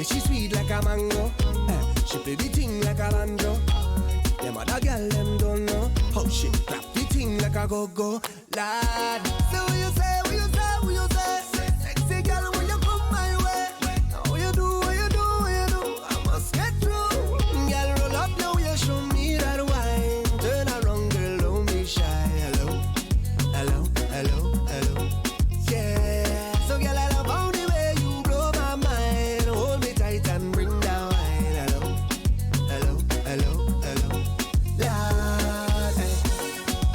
Say she sweet like a mango. She play the thing like a banjo. Them other girl them don't know how she clap the thing like a go-go. Lad, so what you say, what you say, what you say? Sexy girl, when you come my way. What you do, what you do, what you do? I must get through. Girl, roll up now, you show me that wine. Turn around, girl, don't be shy. Hello, hello, hello, hello. Yeah, so girl, I love how the way you blow my mind. Hold me tight and bring that wine. Hello, hello, hello, hello. Lord,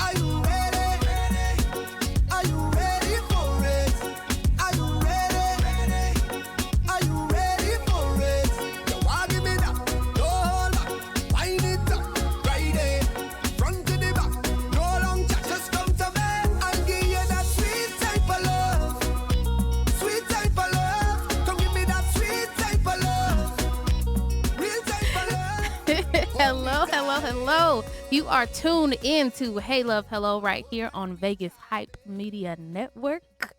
are you ready? Are you ready for it? Are you ready? Are you ready for it? You want give me that? No hold back. Wind it up, ride it, front to the back. No long chat, just come to me. I'll give you that sweet type of love, sweet type of love. Come give me that sweet type of love, real type of love. Hello, hello, hello. You are tuned in to Hey Love Hello right here on Vegas Hype Media Network.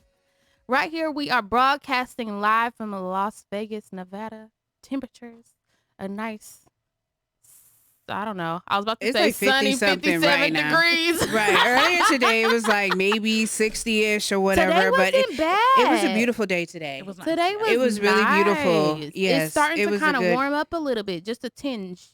Right here, we are broadcasting live from Las Vegas, Nevada. Temperatures, a nice, I don't know. I was about to It's say like 50 sunny, something 57 right now. degrees. Right. Earlier today, it was like maybe 60-ish or whatever. Today but wasn't bad. it was a beautiful day today. It was nice. Today was It was really beautiful. nice. Yes, It's starting it to was a kind of good- warm up a little bit, just a tinge.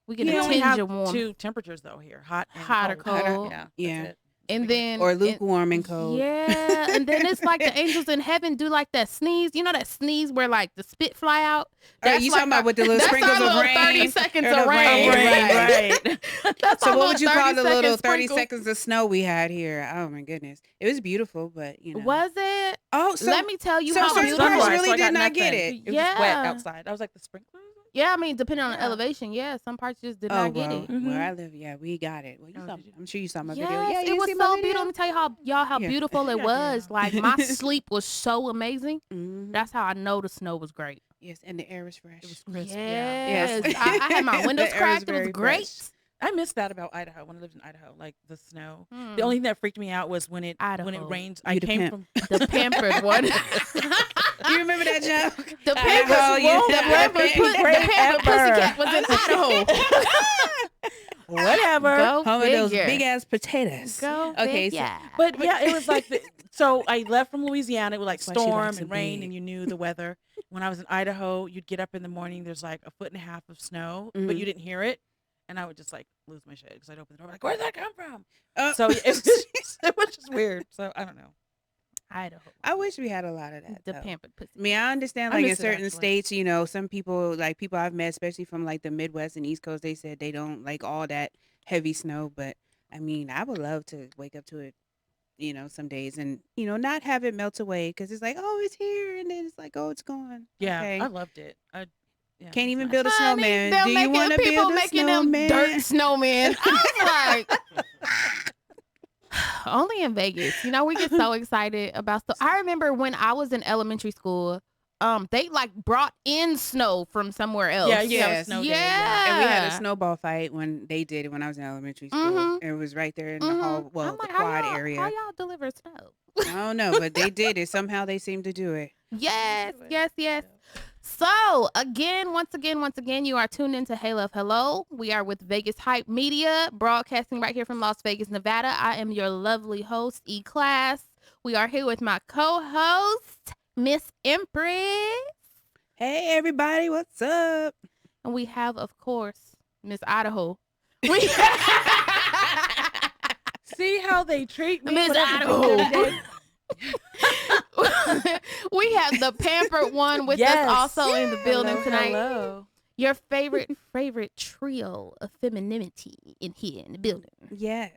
We get We a only tinge have of warm. two temperatures though here, hot and Hot or cold. cold. Yeah, Yeah. that's it. And then Or lukewarm and cold. Yeah, and then it's like the angels in heaven do like that sneeze. You know that sneeze where like the spit fly out? You talking about with the little that's sprinkles our of little rain? 30 seconds Or of the rain. Right. That's So our what would you call the little 30 sprinkle. seconds of snow we had here? Oh my goodness. It was beautiful, but you know. Was it? Oh, so Let me tell you so how certain beautiful. parts Sunrise, really so I did got not get nothing. it. It was just wet Yeah. outside. I was like the sprinklers. Yeah, I mean, depending on the Yeah. elevation, yeah, some parts just did Oh, not get well, it. Mhm. where I live, yeah, we got it. Well, you Oh, saw, did you? I'm sure you saw my Yes, video. Yeah, it you was see my so video? beautiful. Let me tell you how Yeah. beautiful it Yeah. was. Like my sleep was so amazing. Mhm. That's how I know the snow was great. Yes, and the air was fresh. It was crisp. Yes, Yes. I had my windows The air was cracked. It was very great. fresh. I missed that about Idaho when I lived in Idaho, like the snow. Mm. The only thing that freaked me out was when it Idaho. rains. You I the came pimp. from The pampered one. You remember that joke? The Idaho, pampered, you the the pampered, pimp. the pampered pussycat was in Idaho. whatever. Go Home of those figure. big ass potatoes. Go Okay, figure. But yeah, it was like so I left from Louisiana. It was like That's why she storm likes and it rain, big. and you knew the weather. When I was in Idaho, you'd get up in the morning. There's like a foot and a half of snow, but Mhm. you didn't hear it, and I would just like lose my shit because I'd open the door like, "Where'd that come from?" Oh. So it was just weird. So I don't know. Idaho. I wish we had a lot of that. The though. pampered pussy. I mean, I understand I like in miss it, certain actually. states, you know, some people like people I've met, especially from like the Midwest and East Coast, they said they don't like all that heavy snow. But I mean, I would love to wake up to it, you know, some days and you know not have it melt away because it's like, oh, it's here, and then it's like, oh, it's gone. Yeah, Okay. I loved it. Yeah, Can't it's even nice. build a Honey, snowman. they're Do you making- want to people build a making snowman? them dirt snowmen. I was like, only in Vegas. You know, we get so excited about stuff. I remember when I was in elementary school, they like brought in snow from somewhere else. Yeah, you have a Yes. snow day. Yeah. And we had a snowball fight when they did it when I was in elementary school. Mhm. And it was right there in the Mhm. hall, well, I'm the like, quad how area. y'all deliver snow? I don't know, but they did it. Somehow they seemed to do it. Yes, do it. yes, yes. So once again, you are tuned into Hey Love Hello. We are with Vegas Hype Media, broadcasting right here from Las Vegas, Nevada. I am your lovely host, E-Class. We are here with my co-host, Miss Empress. Hey, everybody, what's up? And we have, of course, Miss Idaho. We See how they treat me. Miss whatever they do Idaho. every day. We have the pampered one with Yes. us also in the building Hello, tonight. hello. Your favorite trio of femininity in here in the building. Yeah.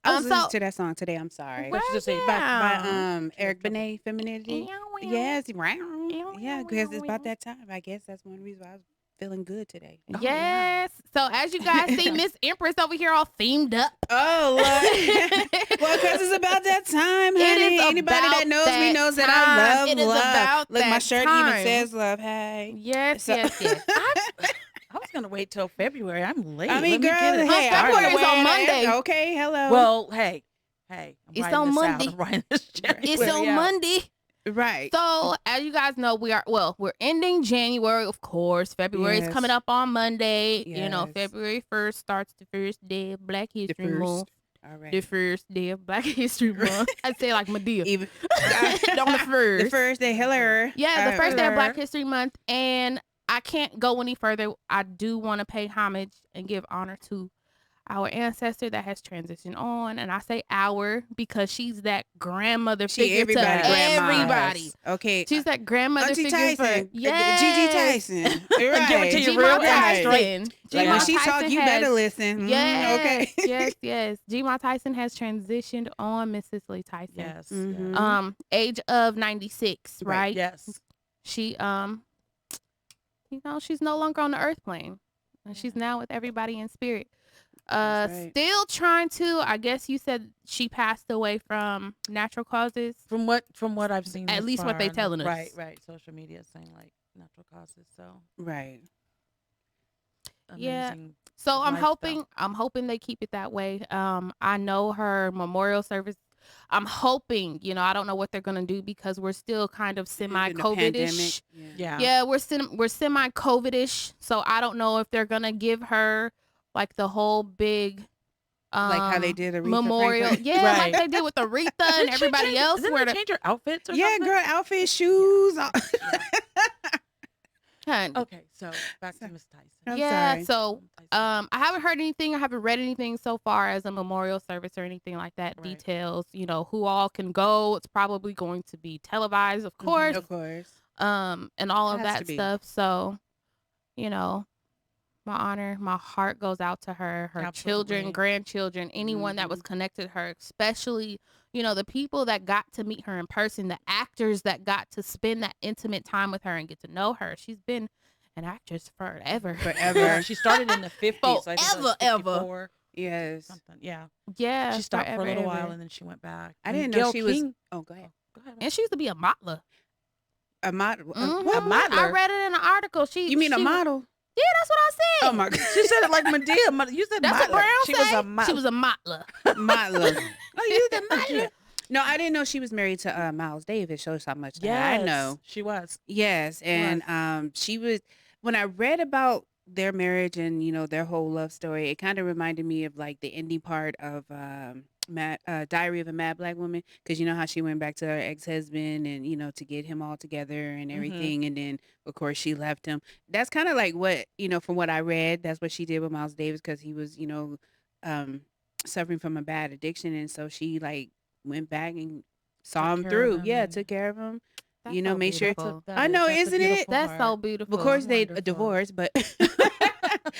I was so- listening to that song today. I'm sorry. What you just say? By Wow. Eric Benet, Femininity. Yes, yeah, because it's about that time. I guess that's one reason why I was feeling good today. Oh, yeah. Yes. So as you guys see, Miss Empress over here all themed up. Oh, Lord. Well, because it's about that time, It honey. is Anybody about that knows me that knows that time. I love It is love. about Look, my that shirt time. even says love. Hey. Yes, So- yes, yes. I was gonna wait till February. I'm late. I mean, Let me girl, get it. hey, I'm February's gonna on wear it. Monday. Okay, hello. Well, hey, I'm It's writing on this Monday. Out. I'm writing this It's January on out. Monday. Right. So, as you guys know, we're ending January, of course. February is Yes. coming up on Monday. You know, Yes. February 1st starts the first day of Black the History first. Month. All right. The first day of Black History Month. I say like Medea. Even On the first. the first day, hello. Yeah, the first day of Black Hello. History Month. And I can't go any further. I do want to pay homage and give honor to our ancestor that has transitioned on. And I say our because she's that grandmother She figure to everybody. everybody. Okay. She's that grandmother Auntie figure Tyson. for yes. Gigi Tyson. Right. Give it to you G-Ma real Tyson. fast. Like G-Ma when she talk, Tyson you has- better listen. Yes, Okay. yes. G-Ma Tyson has transitioned on Miss Cicely Tyson. Yes. Mhm. yes. Age of 96, Right. right? Yes. She she's no longer on the earth plane. And she's now with everybody in spirit. That's right. Still trying to, I guess you said she passed away from natural causes. From what I've seen, At thus least what they far, telling us. Right. Social media is saying like natural causes. So Right. Yeah. amazing. So lifestyle. I'm hoping they keep it that way. I know her memorial service. I'm hoping, I don't know what they're gonna do because we're still kind of In the pandemic. semi-COVID-ish. Yeah. Yeah, we're semi-COVID-ish. So I don't know if they're gonna give her like the whole big Like how they did Aretha memorial. Franklin. Yeah, like Right. they did with Aretha and Didn't she everybody change- else. Didn't Where they the change her outfits or Yeah, something? girl, outfit, shoes. all- Hun, Okay, so back to Miss Tyson. I'm yeah, sorry. so Tyson. I haven't heard anything. I haven't read anything so far as a memorial service or anything like that. Right. Details, who all can go. It's probably going to be televised, of course. Of course. And all of Has that to be. stuff. So, my heart goes out to her, her children, Absolutely. grandchildren, anyone that was connected to her, especially, the people that got to meet her in person, the actors that got to spend that intimate time with her and get to know her. She's been an actress forever. Forever. Yeah, she started in the 50s. So I think it was Forever. 54, Yes. something. Yeah. Yeah. She stopped for a little while forever. and then she went back. I And didn't know Gayle she was. King- Oh, go ahead. Go ahead. And she used to be a modeler. A model. Mhm. What? I modeler? read it in an article. You mean a she- model? Yeah, that's what I said. Oh my god. She said it like Medea. You said That's what modeler. Brown She said. was a modeler. She was a modeler. Modeler. Oh, you said modeler. No, I didn't know she was married to Miles Davis. Shows how much that I know. She was. Yes, and she was. When I read about their marriage and their whole love story, it kind of reminded me of like the ending part of Diary of a Mad Black Woman, because you know how she went back to her ex-husband and to get him all together and everything, and then of course she left him. That's kind of like what from what I read, that's what she did with Miles Davis, because he was suffering from a bad addiction, and so she like went back and saw him Took care of through. him Yeah, and- took care of him. That's You know, so make sure- beautiful. I know, That's a isn't it? beautiful That's so heart. beautiful. Of course, they Wonderful. divorced, but That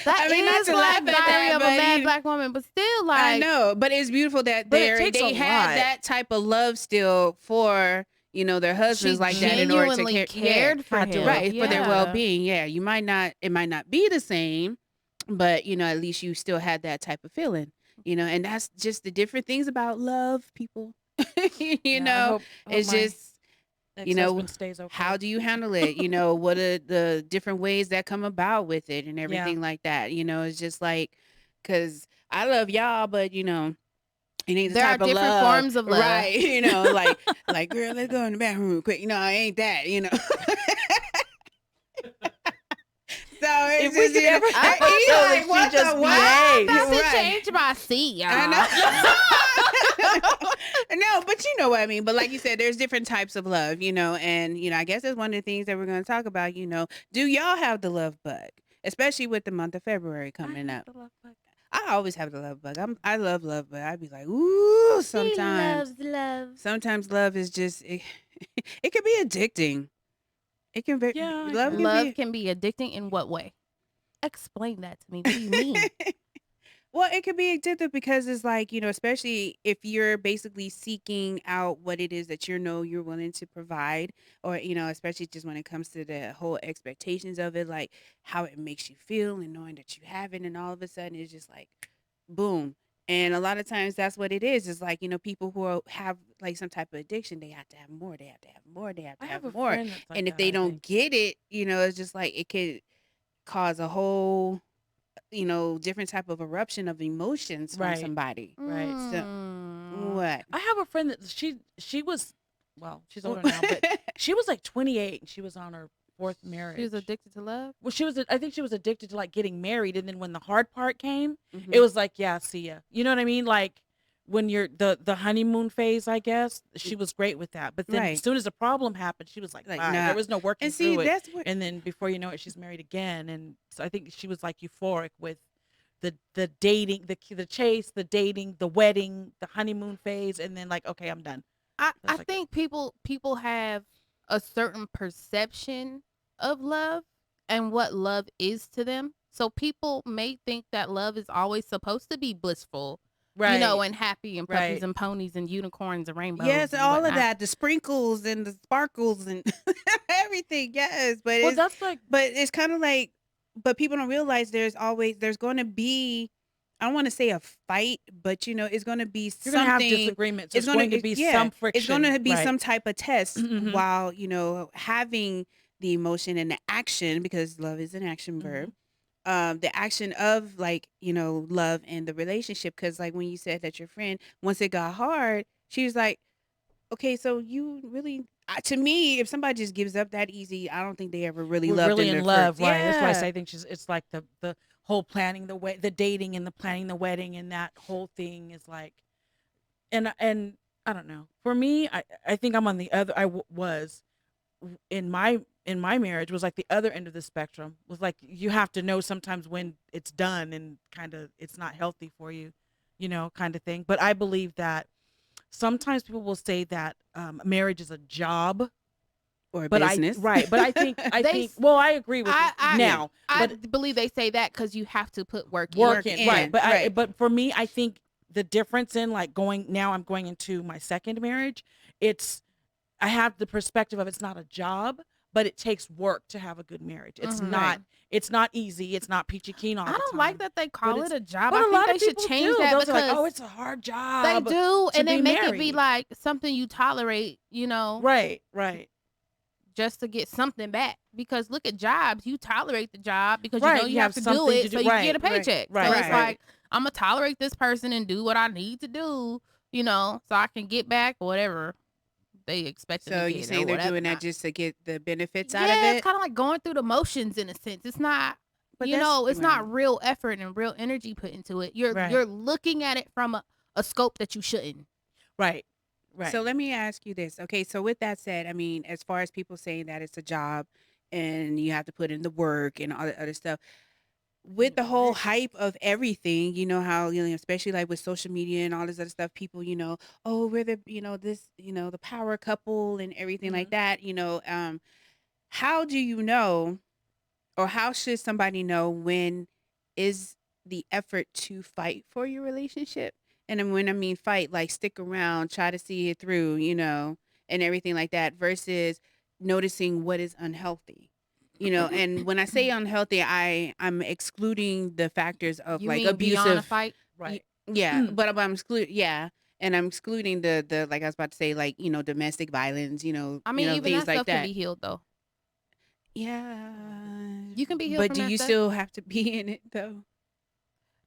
I mean, is not to like laugh at Diary that, of a but Mad you- Black Woman, but still, like, I know, but it's beautiful that But it they takes a had lot. that type of love still for their husbands she like that in order to genuinely care, cared for Had to, him, right, for their Yeah. well-being. Yeah, it might not be the same, but at least you still had that type of feeling. And that's just the different things about love, people. Yeah, I hope it's my just ex-husband stays okay. how do you handle it? What are the different ways that come about with it and everything like that? It's just like, because I love y'all, but it ain't the There are type of different love. forms of love. Right? like girl, let's go in the bathroom real quick. I ain't that. So it's If we just, could ever I- have a you show like, that what she just the what? behaves. About to Right. change my seat, y'all. I know. No, but you know what I mean. But like you said, there's different types of love, and I guess that's one of the things that we're going to talk about. Do y'all have the love bug, especially with the month of February coming up? I always have the love bug. I love love, but I'd be like, ooh, sometimes. He loves love. Sometimes love is just it can be addicting. It can be Yeah, I love agree. can Love be can be addicting in what way? Explain that to me. What do you mean? Well, it could be addictive because it's like, especially if you're basically seeking out what it is that you're willing to provide, or, especially just when it comes to the whole expectations of it, like how it makes you feel and knowing that you have it, and all of a sudden it's just like, boom. And a lot of times that's what it is. It's like, people who have like some type of addiction, they have to have more, they have to have more, they have to I have have a more. friend that's like And if that, they I don't think. get it, it's just like it could cause a whole different type of eruption of emotions from Right. somebody. Right. So Mm. what? I have a friend that she was, well, she's older now, but She was like 28 and she was on her fourth marriage. She was addicted to love. Well, I think she was addicted to like getting married, and then when the hard part came, Mhm. it was like, yeah, see ya. You know what I mean? Like when you're the honeymoon phase, I guess she was great with that. But then Right. as soon as the problem happened, she was like, Like, bye. nah. There was no working And see, through it. that's what. And then before you know it, she's married again. And so I think she was like euphoric with the dating, the chase, the dating, the wedding, the honeymoon phase, and then like, okay, I'm done. I That's like think people have a certain perception of love and what love is to them. So people may think that love is always supposed to be blissful, right. you know, and happy and puppies Right. and ponies and unicorns and rainbows. Yes, and all of whatnot. that, the sprinkles and the sparkles and everything. Yes, but Well, it's that's like it's kind of like, but people don't realize there's going to be, I don't want to say a fight, but it's going to be you're gonna have something. disagreements. It's There's going to be some friction. It's going to be right. some type of test Mhm. while having the emotion and the action, because love is an action verb. The action of like love and the relationship, because like when you said that your friend, once it got hard, she was like, okay, so you really, to me, if somebody just gives up that easy, I don't think they ever really We're loved really in in their love, first. right? That's why I Yeah. say I think it's like the whole planning the dating and the planning the wedding and that whole thing is like, and I don't know. For me, I think I'm on the other. Was in my marriage was like the other end of the spectrum. Was like you have to know sometimes when it's done and kind of it's not healthy for you, kind of thing. But I believe that sometimes people will say that marriage is a job. Or a But business. but I think They well, I agree with I- you now. I But believe they say that because you have to put work work in. in, right? But right. but for me, I think the difference in like I'm going into my second marriage. I have the perspective of it's not a job, but it takes work to have a good marriage. It's Mhm. not it's not easy. It's not peachy keen all I the don't time. like that they call it's- it a job. But I a think lot they of should people change do. that They'll because say like, oh, it's a hard they job. do, to and they be make it be married. like something you tolerate, Right. just to get something back. Because look at jobs, you tolerate the job because Right, you have to do something it to so do. you can get a Right, paycheck. right, So it's right. like I'm gonna tolerate this person and do what I need to do, so I can get back whatever they expect So to you get. saying or they're whatever doing that not. just to get the benefits Yeah, out of it's it? kind of like going through the motions in a sense. It's not, But it's not real effort and real energy put into it. You're Right. looking at it from a scope that you shouldn't. Right. So let me ask you this. Okay, so with that said, I mean, as far as people saying that it's a job and you have to put in the work and all the other stuff, with the whole hype of everything, you know how, especially like with social media and all this other stuff, people, oh, we're the, this, the power couple and everything like that, how do you know, or how should somebody know when is the effort to fight for your relationship? And then when I mean fight, like stick around, try to see it through, and everything like that, versus noticing what is unhealthy. And when I say unhealthy, I'm excluding the factors of You like mean beyond a abusive. fight? Right. Yeah, but I'm excluding. Yeah, and I'm excluding the like I was about to say, like domestic violence. I mean, even things that like stuff can that. be healed though. Yeah, You can be healed but from do that you stuff. still have to be in it though?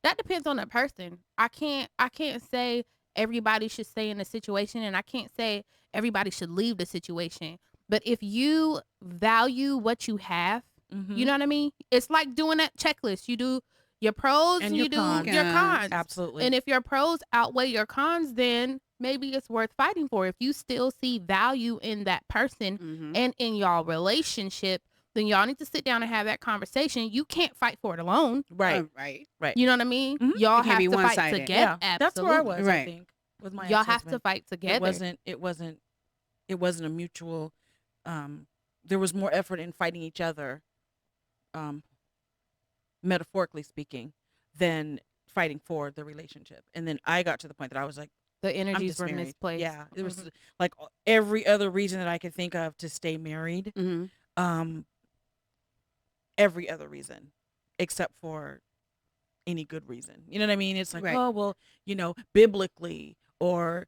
That depends on the person. I can't say everybody should stay in the situation, and I can't say everybody should leave the situation. But if you value what you have, Mhm. you know what I mean? It's like doing that checklist. You do your pros And and your you do cons. your cons. Absolutely. And if your pros outweigh your cons, then maybe it's worth fighting for. If you still see value in that person Mm-hmm. and in y'all relationship, then y'all need to sit down and have that conversation. You can't fight for it alone. right. Right. You know what I mean? Mhm. Y'all It can't have be to fight one-sided. together. Yeah. That's where I Absolutely. was. I Right. think with my Y'all have to ex-husband. fight together. It wasn't a mutual. There was more effort in fighting each other, metaphorically speaking, than fighting for the relationship. And then I got to the point that I was like, The I'm energies just were married. misplaced. Yeah, there was Mhm. like every other reason that I could think of to stay married. Mm-hmm. Every other reason, except for any good reason. You know what I mean? It's like, Right. oh, well, biblically or,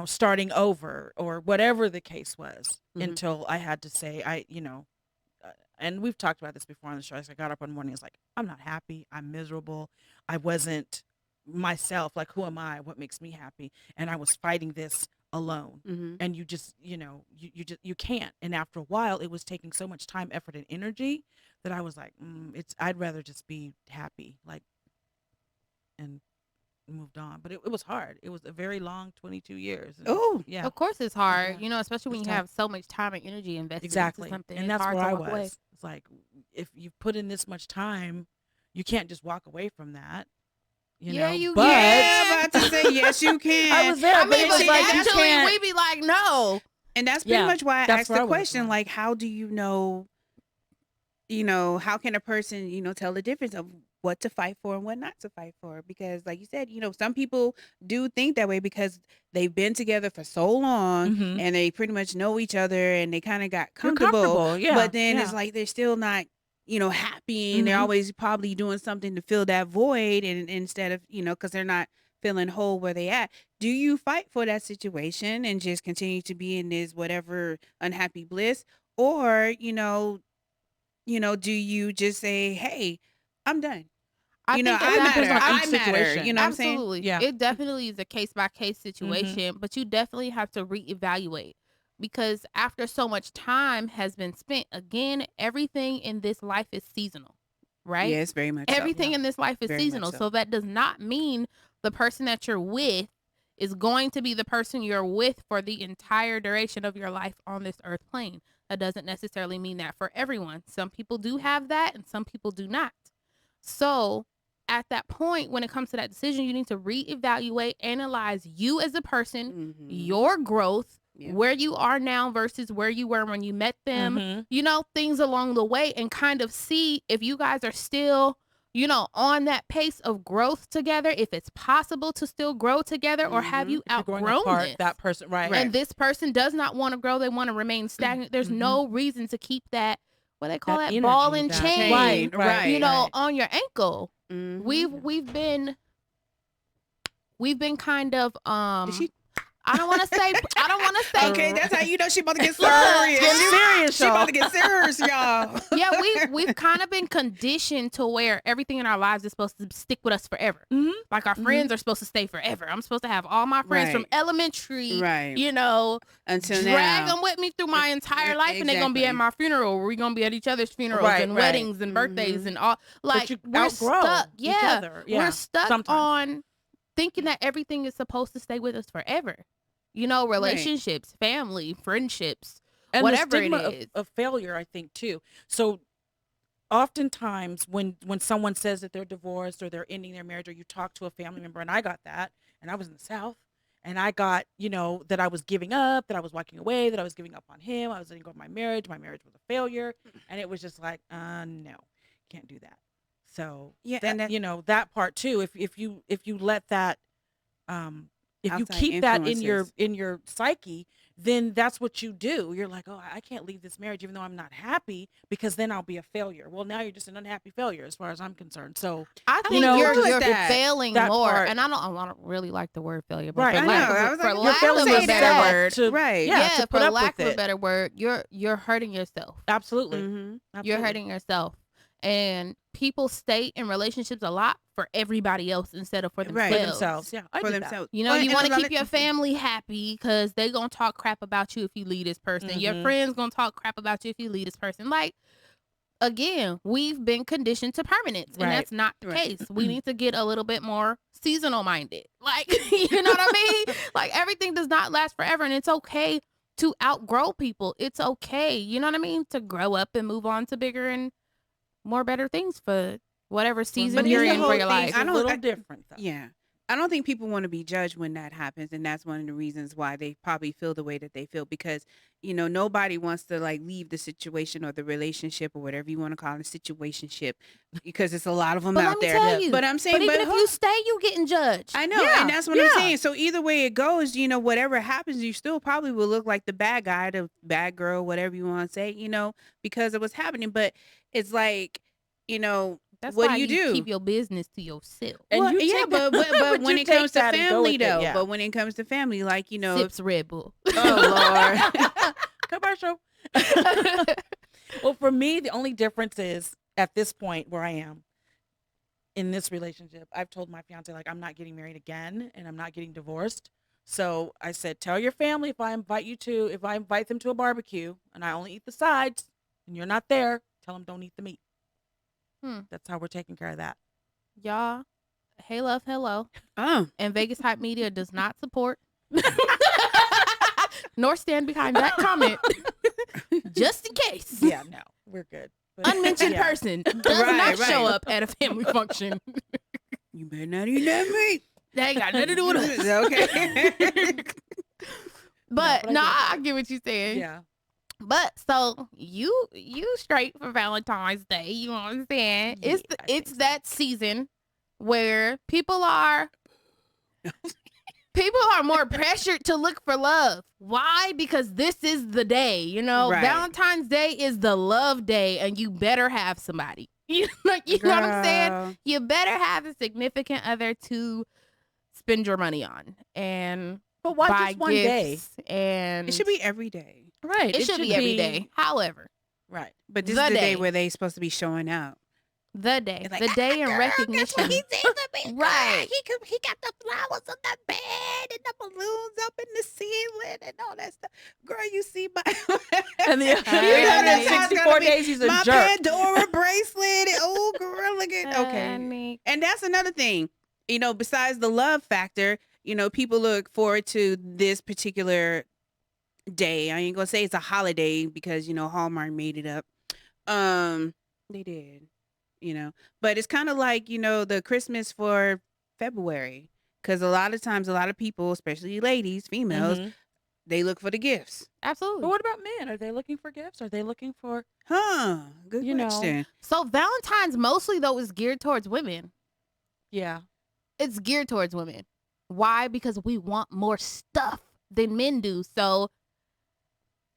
starting over or whatever the case was, Mhm. until I had to say, and we've talked about this before on the show. I got up one morning, it's like, I'm not happy. I'm miserable. I wasn't myself. Like, who am I? What makes me happy? And I was fighting this alone. Mm-hmm. And you just, you can't. And after a while, it was taking so much time, effort, and energy that I was like, I'd rather just be happy, like, and moved on. But it was hard. It was a very long 22 years. And Oh, yeah, Of course, it's hard, Yeah. especially when It's you tough. have so much time and energy invested exactly. into something. And It's that's hard where to I walk was. away. It's like, if you put in this much time, you can't just walk away from that. Yeah, you but yeah, about to say yes, you can. I was there. I but mean, it was but like, you actually, can't. we be like, no. And that's pretty Yeah, much why I that's asked where I the was question, going. like, how do you know, how can a person, tell the difference of what to fight for and what not to fight for? Because like you said, some people do think that way because they've been together for so long Mhm. and they pretty much know each other and they kind of got You're comfortable. yeah. But then yeah. it's like they're still not, happy, and they're Mhm. always probably doing something to fill that void, and instead of, because they're not feeling whole where they at. Do you fight for that situation and just continue to be in this whatever unhappy bliss? Or, do you just say, hey, I'm done? I think I that matter. depends on I each matter. situation. You know what I'm saying? absolutely. Yeah. It definitely is a case by case situation, but you definitely have to reevaluate because after so much time has been spent, again, everything in this life is seasonal, right? Yes, very much so. Everything Yeah. in this life is Very much seasonal. so. So that does not mean the person that you're with is going to be the person you're with for the entire duration of your life on this earth plane. That doesn't necessarily mean that for everyone. Some people do have that and some people do not. So at that point, when it comes to that decision, you need to reevaluate, analyze you as a person, Mhm. your growth, Yeah. where you are now versus where you were when you met them, Mhm. things along the way, and kind of see if you guys are still, on that pace of growth together, if it's possible to still grow together, or have Mhm. you If you're growing outgrown apart, this? that person, right? And this person does not want to grow, they want to remain stagnant. There's no reason to keep that, what they call That that, ball energy, and that- chain, right, right. on your ankle. Mhm. We've been kind of Did she? I don't want to say Okay, that's how you know she about to get Look, serious. Get serious, She about to get serious, y'all. yeah, we've kind of been conditioned to where everything in our lives is supposed to stick with us forever. Mhm. Like our friends are supposed to stay forever. I'm supposed to have all my friends from Right. elementary, Right. Until drag now. them with me through my entire life, and they're gonna be at Exactly. my funeral. Or we're gonna be at each other's funerals Right, and right. weddings and birthdays Mhm. and all. Like you we're outgrow stuck. each Yeah, other. Yeah, we're stuck sometimes. on thinking that everything is supposed to stay with us forever. Relationships, family, friendships, And whatever the it stigma is. of failure, I think, too. So oftentimes when someone says that they're divorced or they're ending their marriage, or you talk to a family member, and I got that, and I was in the South, and I got, that I was giving up, that I was walking away, that I was giving up on him, I was letting go of my marriage was a failure, and it was just like, no, can't do that. So Yeah, that, and that- that part too, if you let that, if you Outside keep that influences. in your psyche, then that's what you do. You're like, oh, I can't leave this marriage even though I'm not happy, because then I'll be a failure. Well, now you're just an unhappy failure as far as I'm concerned. So I think know, you're with that- failing that more, part- and I don't really like the word failure, but Right, for I lack know. I of, was for like, you're lack failing of a better yourself. word, to, Right. yeah, to put for up lack with of a it. better word, you're hurting yourself. Absolutely. Mhm. You're Absolutely. hurting yourself, and people stay in relationships a lot for everybody else instead of for Right. themselves. For themselves. Yeah, I For do that. themselves. You Well, you and want a to lot keep of- your family happy because they gonna talk crap about you if you leave this person. Your Mhm. friends gonna talk crap about you if you leave this person. Like, again, we've been conditioned to permanence, and Right. that's not the Right. case. We need to get a little bit more seasonal minded. Like, you know what I mean? Like, everything does not last forever, and it's okay to outgrow people. It's okay, you know what I mean, to grow up and move on to bigger and more better things for whatever season But you're it's the in whole for your thing. life. I It's a don't- little I- different though. Yeah. I don't think people want to be judged when that happens, and that's one of the reasons why they probably feel the way that they feel, because nobody wants to like leave the situation or the relationship or whatever you want to call it, situationship, because it's a lot of them But out let me there. tell you, But I'm saying, even if you stay, you getting judged. I know, Yeah, and that's what I'm yeah. saying. So either way it goes, whatever happens, you still probably will look like the bad guy, the bad girl, whatever you want to say, because of what's happening. But it's like, That's what why do you do? keep your business to yourself. And Well, you yeah, take but that- but when you it take comes to that and go family with it, though, yeah. but when it comes to family, like Sips Red Bull. oh Lord, Commercial. Well, for me, the only difference is at this point where I am in this relationship, I've told my fiance, like, I'm not getting married again and I'm not getting divorced. So I said, tell your family if I invite them to a barbecue and I only eat the sides and you're not there, tell them don't eat the meat. That's how we're taking care of that. Y'all, Hey Love, hello. And Vegas Hype Media does not support nor stand behind that comment. Just in case. Yeah, no, we're good. But, Unmentioned yeah. person does not show up at a family function. You better not eat that meat. That ain't got nothing to do with us. Okay. But No, but I I get what you're saying. Yeah. But so you straight for Valentine's Day, you know what I'm saying? Yeah, I it's think so. that season where people are more pressured to look for love. Why? Because this is the day, you know. Right. Valentine's Day is the love day, and you better have somebody. You know what I'm saying? Girl. You better have a significant other to spend your money on and But why buy just one day? gifts. And It should be every day. Right. it should be every day. However, Right. But this The is the day day. where they supposed to be showing out. the day, It's like, the day in girl, recognition. guess what he did to me? Right. He got the flowers on the bed and the balloons up in the ceiling and all that stuff. Girl, you see my And the Yeah, that's how it's 364 gonna be. days he's a my jerk. Pandora bracelet. Oh, girl, look at okay. Honey. And that's another thing. You know, besides the love factor, you know, people look forward to this particular day. I ain't gonna say it's a holiday because, you know, Hallmark made it up. They did, you know. But it's kind of like, you know, the Christmas for February. Because a lot of times, a lot of people, especially ladies, females, Mhm. they look for the gifts. Absolutely. But what about men? Are they looking for gifts? Are they looking for? Huh. Good You know. question. So Valentine's mostly though is geared towards women. Yeah. It's geared towards women. Why? Because we want more stuff than men do. So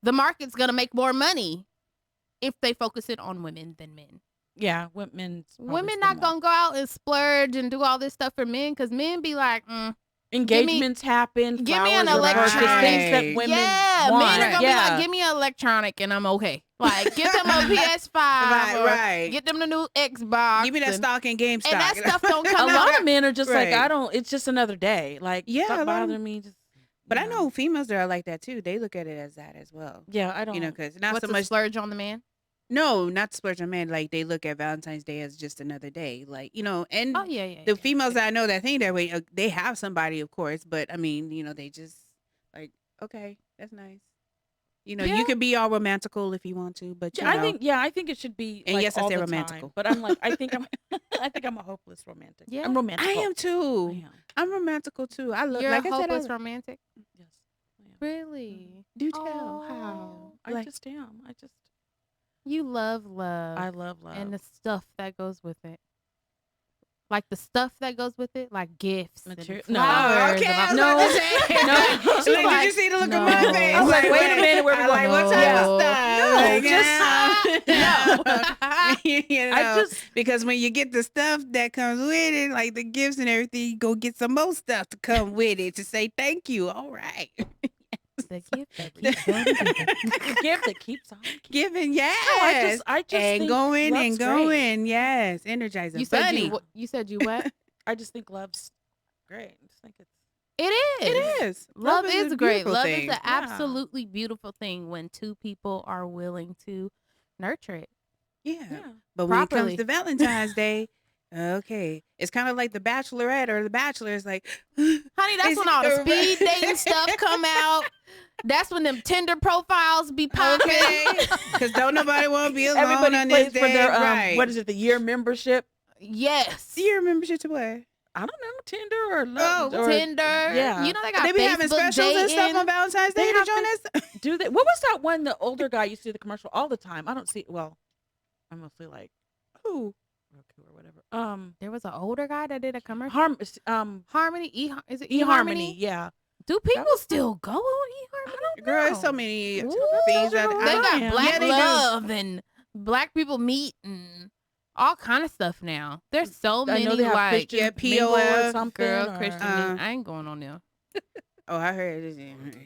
the market's gonna make more money if they focus it on women than men. Yeah. Women Women not gonna go out and splurge and do all this stuff for men because men be like, engagements happen. give me an flowers are purchased, electronic. things that women yeah, want. men are gonna yeah. be like, give me an electronic and I'm okay. Like, give them a PS5 Right, or right. get them the new Xbox. Give me that and, stock in GameStop. and that you know? stuff don't a come out. lot of men are just like, Right. I don't. It's just another day. Like, Yeah, a stop lot of- bothering me. Just. But you I know females that are like that too. They look at it as that as well. Yeah, I don't. You know, because not What's so a much. splurge on the man? No, not splurge on men. Like they look at Valentine's Day as just another day. Like, you know, and Oh yeah. the females that I know that think that way, they have somebody, of course. But I mean, you know, they just like, okay, that's nice. You know, Yeah. you can be all romantical if you want to, but you I know, think. Yeah, I think it should be. And like, yes, I all say the romantical. time. But I'm like, I think I'm. I think I'm a hopeless romantic. Yeah. I'm romantic. I am too. I am. I'm romantical too. I love. You're like a I said, hopeless I romantic. Yes. I am. Really? do tell how. Oh, I Like, just am. You love love. I love love. and the stuff that goes with it. Like the stuff that goes with it, like gifts, Material- and No. flowers. okay, and I all- was No. about to say. No. She's She's like, like, did you see the look on no. my face? I was like, wait a minute, where we I'm going? like, what type No. of stuff? No, Like, just- you know, I just. because when you get the stuff that comes with it, like the gifts and everything, you go get some more stuff to come with it to say thank you. All right. the gift that keeps on giving. gift that keeps on Giving, yes. I just and think going love's and great. going. Yes. Energizing. You said Bunny. you said you what? I just think love's great. I just think it's It is. It is. Love is a great. beautiful Love thing. is an absolutely beautiful thing when two people are willing to nurture it. Yeah. yeah. But when Properly. it comes to Valentine's Day, okay, it's kind of like the Bachelorette or the Bachelor is like, Honey, that's Is when it all the a- speed dating stuff come out. That's when them Tinder profiles be popping. okay, because don't nobody want to be alone Everybody on plays this day, for their right? what is it? The year membership. Yes. Do you remember shit to what? I don't know, Tinder or love. Oh, or, Tinder. yeah. You know they got They be Facebook having specials and stuff dating. on Valentine's They Day to have join to- us. Do they? What was that one? The older guy used to do the commercial all the time. I don't see. Well, I'm mostly like Who? Roku or whatever. There was an older guy that did a commercial. Harmony. Is it eHarmony. Yeah. Do people was still go on eHarmony? Girl, it's No. so many Ooh, things that They I got am. Black Yeah, they do. Love and Black People Meet and all kind of stuff now. There's so I many know they have like Christian Yeah, Mingle or POF, something. girl or- Christian. Uh, I ain't going on there. Oh, I heard it.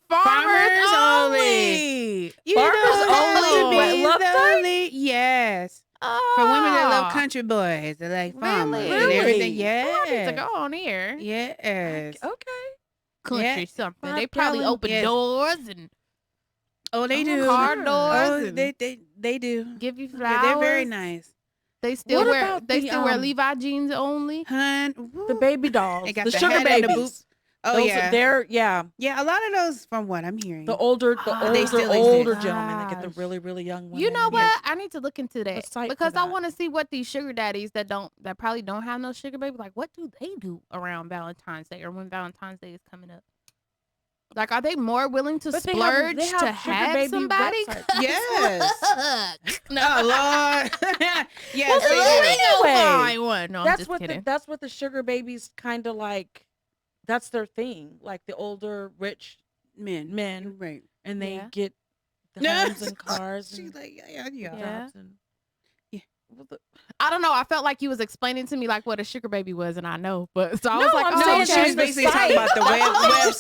Farmers only. You Farmers don't have only, to but be love the type? only- Yes. For women that love country boys, they like farmers and Really? everything. I need to Yeah. go on here. Yes. Okay. country something. They probably gallon, open yes. doors and Oh, they do. car sure. doors Oh, and they do. give you Yeah, flowers. they're very nice. They still What wear about they the, still wear um, Levi jeans only. Hun, The baby dolls, They got the the sugar hat and the babies. Oh Those yeah, they're yeah. yeah. A lot of those, from what I'm hearing. The older, They still exist. older gentlemen that get the Gosh. really, really young women. You know and- what? I need to look into that site for because I that. want to see what these sugar daddies that probably don't have no sugar baby, like what do they do around Valentine's Day or when Valentine's Day is coming up? Like, are they more willing to But they splurge have to sugar have baby somebody? websites. 'Cause Yes. look, no, Oh Lord. Yes, Well, they see, do. they go anyway, find one. No, I'm that's just what kidding. that's what the sugar babies kind of like. That's their thing. Like the older rich Men. men, Right. and they Yeah. get the No. homes and cars She's and like, yeah. Yeah. jobs and Yeah. Well, I don't know. I felt like you was explaining to me like what a sugar baby was, and I know, but so I was No, like, I'm oh, saying No, okay. she was the basically site. talking about the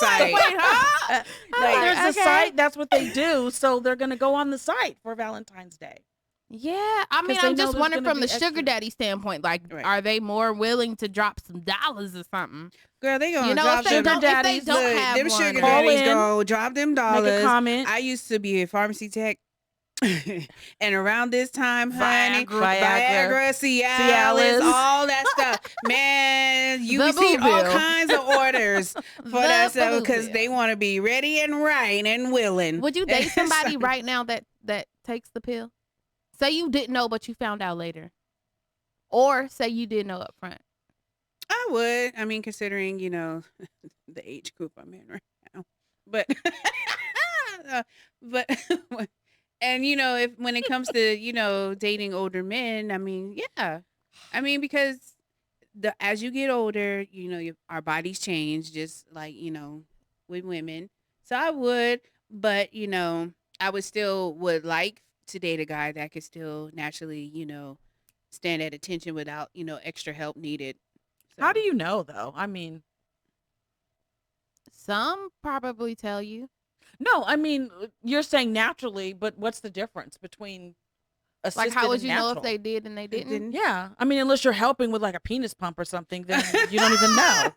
website. Wait, huh? like, Oh, there's a okay. site. That's what they do. So they're gonna go on the site for Valentine's Day. Yeah, I mean, 'Cause they I'm know just there's wondering gonna from be the sugar extra. daddy standpoint, like, Right. are they more willing to drop some dollars or something? Girl, they gonna You know, drop if they them. don't, if they daddies, don't Look, have them one, sugar or- Call daddies in. go drop them Make a dollars. comment. I used to be a pharmacy tech. And around this time, honey, Viagra. Cialis, Cialis. all that stuff. Man, you The see boo all bill. kinds of orders for The that stuff boo because bill. they want to be ready and right and willing. Would you date And somebody so- right now that takes the pill? Say you didn't know, but you found out later, or say you did know up front. I would. I mean, considering, the age group I'm in right now. But, but, and, if when it comes to, dating older men, I mean, yeah. I mean, because as you get older, our bodies change just like, with women. So I would, but, I would like to date a guy that could still naturally, stand at attention without, extra help needed. How So- do you know though? I mean, Some probably tell you. no, I mean you're saying naturally, but what's the difference between assisted Like, how would and you know if natural? they did and they didn't? didn't? Yeah, I mean, unless you're helping with like a penis pump or something, then you don't even know.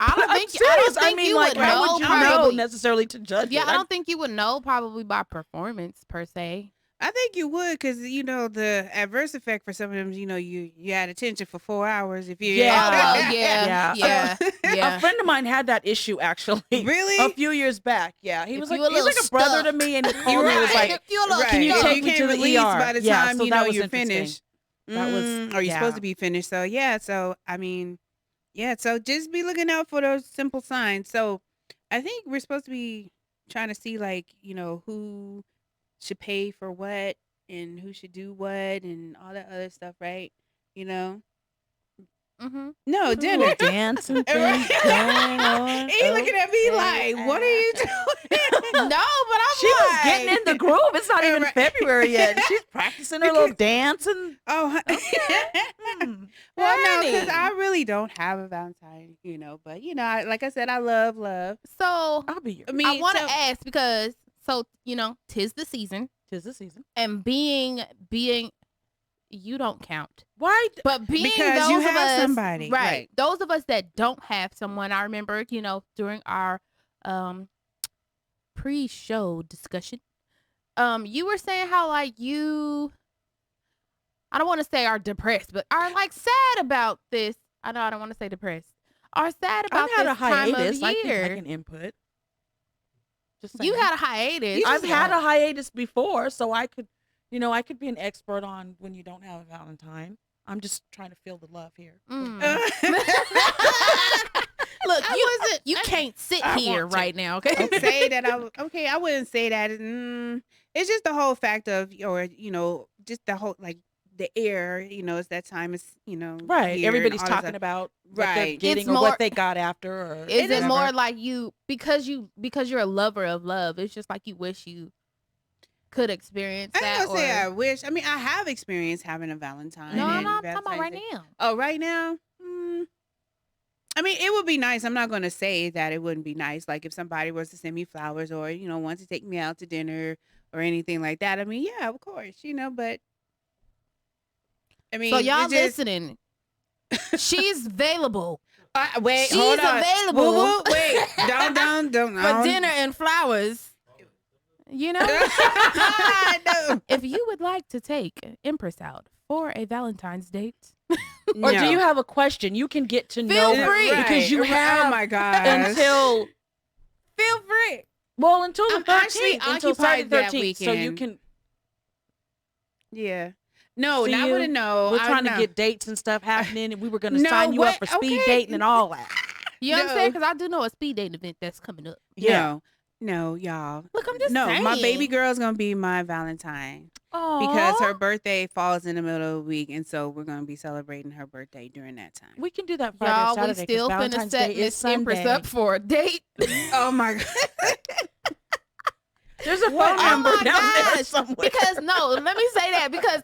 I don't I'm think. I serious. don't think mean, you like, would how know. would you probably. know necessarily to judge Yeah, it? I don't think you would know probably by performance per se. I think you would, because the adverse effect for some of them, you had attention for 4 hours if you. Yeah. Oh, well, yeah, Yeah. yeah. A friend of mine had that issue actually. Really? A few years back. Yeah, he If was you like a he's like little a brother to stuck. me, and he You're called me. He was right. like, If you look, Right. Can you If take you me can't to the release ER? by the Yeah, time so that was you're interesting. finished. That was- Or you're supposed yeah. to be finished. So yeah, so I mean, yeah, so just be looking out for those simple signs. So I think we're supposed to be trying to see like, who should pay for what and who should do what and all that other stuff, right? Mm-hmm. No, dinner. dancing thing Right. going on. He looking at me Okay. like, what are you doing? No, but I'm She was like, getting in the groove. It's not even Right. February yet. She's practicing her little dance and Oh, hmm. well, no, because Honey. I really don't have a Valentine, but like I said, I love love. So I'll be your. I mean, I want to so- ask because tis the season, Tis the season. and being you don't count. Why? But being Because those you of have us, somebody, right. Those of us that don't have someone, I remember, during our pre-show discussion, you were saying how like you, I don't want to say are depressed, but are like sad about this. I know I don't want to say depressed. Are sad about I've had this a hiatus. time of year. I can input. Just You saying. had a hiatus. I've had a hiatus before, so I could, I could be an expert on when you don't have a Valentine. I'm just trying to feel the love here. Mm. I Look, I you can't sit I here want to. right now, okay? wouldn't say that. I wouldn't say that. It's just the whole fact of, or just the whole like the air. It's that time. It's Right. here and Everybody's all that talking stuff. about what they're Right. getting It's or more- what they got after. Or Is it whatever. more like you because you're a lover of love? It's just like you wish you could experience I that. ain't gonna say I or, wish. I mean, I have experienced having a Valentine. no, and no, I'm talking about Valentine's right Day. now. Oh, right now? I mean, it would be nice. I'm not going to say that it wouldn't be nice. Like if somebody was to send me flowers or, wants to take me out to dinner or anything like that. I mean, yeah, of course, but I mean, So y'all it's just, listening, she's available. Wait, She's hold on. available. Woo, woo, wait, don't. for dinner and flowers. You know, No. if you would like to take Empress out for a Valentine's date, Or do you have a question? You can get to Feel know free. because you Oh have my god. until feel free. until the I'm actually 13th, until Friday occupied the that 13th, so you weekend. can. Yeah. No, See not you. with a no. We're I trying to know. get dates and stuff happening, and we were going to No, sign you up what? for speed Okay. dating and all that. You know what I'm saying? No. Because I do know a speed dating event that's coming up. Yeah. No, y'all. Look, I'm just No, saying. my baby girl's gonna be my Valentine because her birthday falls in the middle of the week, and so we're gonna be celebrating her birthday during that time. We can do that Friday Y'all, or Saturday. we 'cause still finna Valentine's set Day is Miss Empress Sunday. up for a date. Oh my god! There's a What? phone Oh number my down there gosh. somewhere. Because no, let me say that because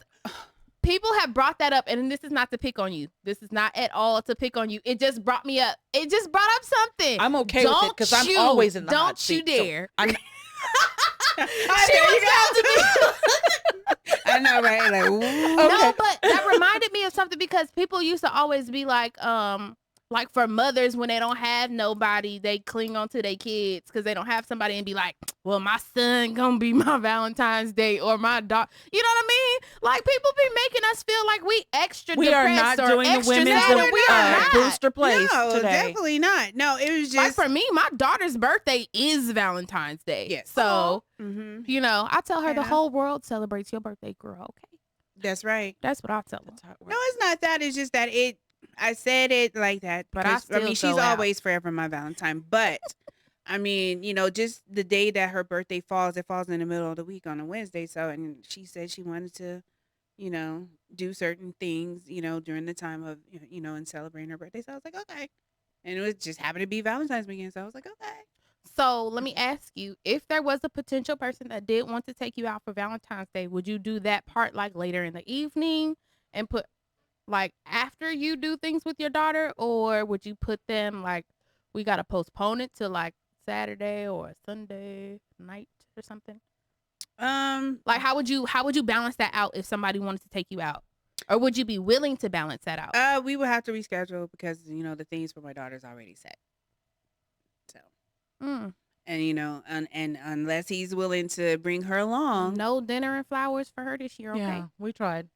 people have brought that up, and this is not to pick on you. This is not at all to pick on you. It just brought me up. It just brought up something. I'm okay with it because I'm you- always in the hot Don't you seat, so dare. I'm- She was about to be. I know, right? Like, ooh. No, but that reminded me of something because people used to always be like for mothers when they don't have nobody, they cling on to their kids because they don't have somebody and be like, well, my son gonna be my Valentine's Day or my daughter. You know what I mean? Like people be making us feel like we extra we are depressed not or doing the extra women's sad. We are not. booster place No, today. definitely not. No, it was Like just. for me, my daughter's birthday is Valentine's Day. Yes. So, Mhm. you know, I tell her the Yeah. whole world celebrates your birthday, girl. Okay. That's right. That's what I tell her. That's how it No, works. it's not that. It's just that it. I said it like that, But I because, still mean, she's go out. always forever my Valentine. But I mean, you know, just the day that her birthday falls, it falls in the middle of the week on a Wednesday. So, and she said she wanted to, you know, do certain things, you know, during the time of, you know, and celebrating her birthday. So I was like, okay. And it was just happened to be Valentine's weekend. So I was like, okay. So let me ask you, if there was a potential person that did want to take you out for Valentine's Day, would you do that part like later in the evening and put like after you do things with your daughter, or would you put them like we got to postpone it to like Saturday or Sunday night or something? Like how would you balance that out if somebody wanted to take you out? Or would you be willing to balance that out? We would have to reschedule because, you know, the things for my daughter's already set. So, Mm. and, you know, and unless he's willing to bring her along. No dinner and flowers for her this year, okay? Yeah, we tried.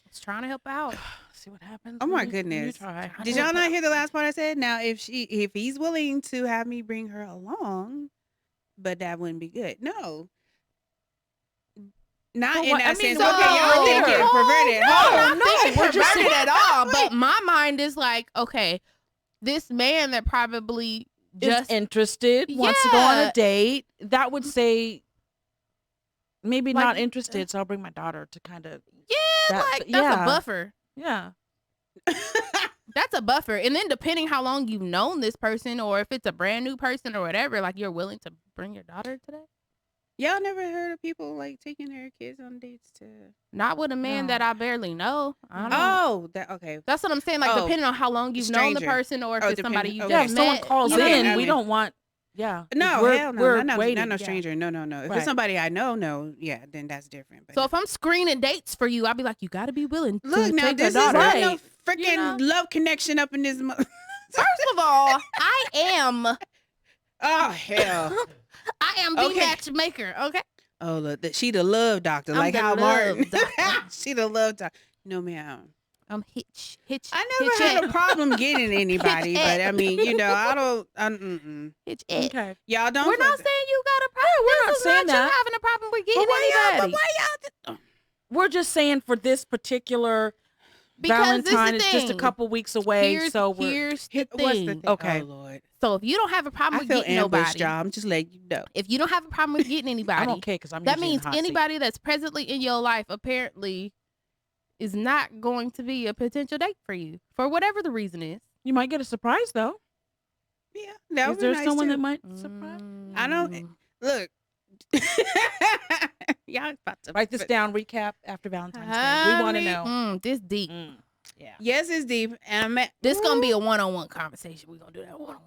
It's trying to help out. See what happens. Oh when my you goodness. try. Did y'all not hear the last part I said? Now, if he's willing to have me bring her along, but that wouldn't be good. No. Not But in what- that I mean, sense. so- Okay, y'all think No, you're perverted. No, Hold I'm on. not thinking we're just perverted saying- at all. But my mind is like, okay, this man that probably Just just interested, wants to go on Yeah. a date. That would say maybe Like, not interested, so I'll bring my daughter to kind of that- like that's yeah. a buffer. yeah. That's a buffer. And then depending how long you've known this person, or if it's a brand new person or whatever, like you're willing to bring your daughter to that. Y'all never heard of people like taking their kids on dates to? Not with a man No. that I barely know. I don't know. Oh, that okay. That's what I'm saying. Like Oh, depending on how long you've known the stranger. person, or if Oh, it's somebody depending- you okay. Yeah, just if someone met, calls you know? Okay, in, I we mean- don't want. Yeah. No, we're, hell no. We're Not waiting. no yeah. stranger. No. If Right. it's somebody I know, no. Yeah, then that's different. But So if I'm screening dates for you, I'll be like, you got to be willing to look now, take this a is daughter. not no Right. freaking You know? love connection up in this. First of all, I am Oh hell. the Okay. matchmaker. Okay. Oh look, she the love doctor, I'm like the Hal love Martin. doctor. She the love doctor. No ma'am. I'm hitch. I never had a problem getting anybody, Hitch but I it. mean, you know, I don't. Hitch it. Okay. Y'all don't. We're not put- saying you got a problem. we're not This is saying not that. you having a problem with But getting why y'all? anybody. But why y'all? We're just saying for this particular Because this is Valentine, the it's just a thing. couple weeks away. Here's the What's the thing. thing? Okay. Oh Lord. So if you don't have a problem I with feel getting ambushed, nobody, y'all. I'm just letting you know. if you don't have a problem with getting anybody, I'm okay because I'm that usually in means the hot seat. anybody that's presently in your life apparently is not going to be a potential date for you for whatever the reason is. You might get a surprise though. Yeah, that Is would be there nice someone too. that might surprise? I don't- Mm. Look. Y'all about to Write this down. Recap after Valentine's Day. We want to know. This deep. Yeah. Yes, it's deep, and I'm at. This gonna be a one-on-one conversation. We're gonna do that one-on-one.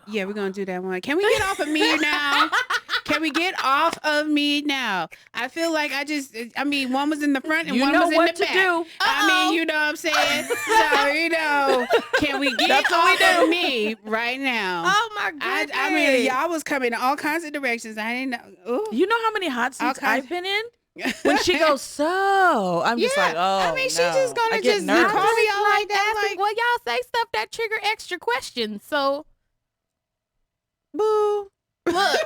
Yeah, we're gonna do that one. Can we get off of me now? Can we get off of me now? I feel like I mean, one was in the front and You one know was in what the to back. do. I mean, you know what I'm saying? So, can we get That's what we off do. of me right now? Oh my goodness. I mean, y'all was coming in all kinds of directions. I didn't know. Ooh. You know how many hot All seats kinds- I've been in? When she goes, so I'm just Yeah, like, oh, I mean, she no. just gonna I get just nervous. call me out like that. asking, Like, well, y'all say stuff that trigger extra questions. So boo. look,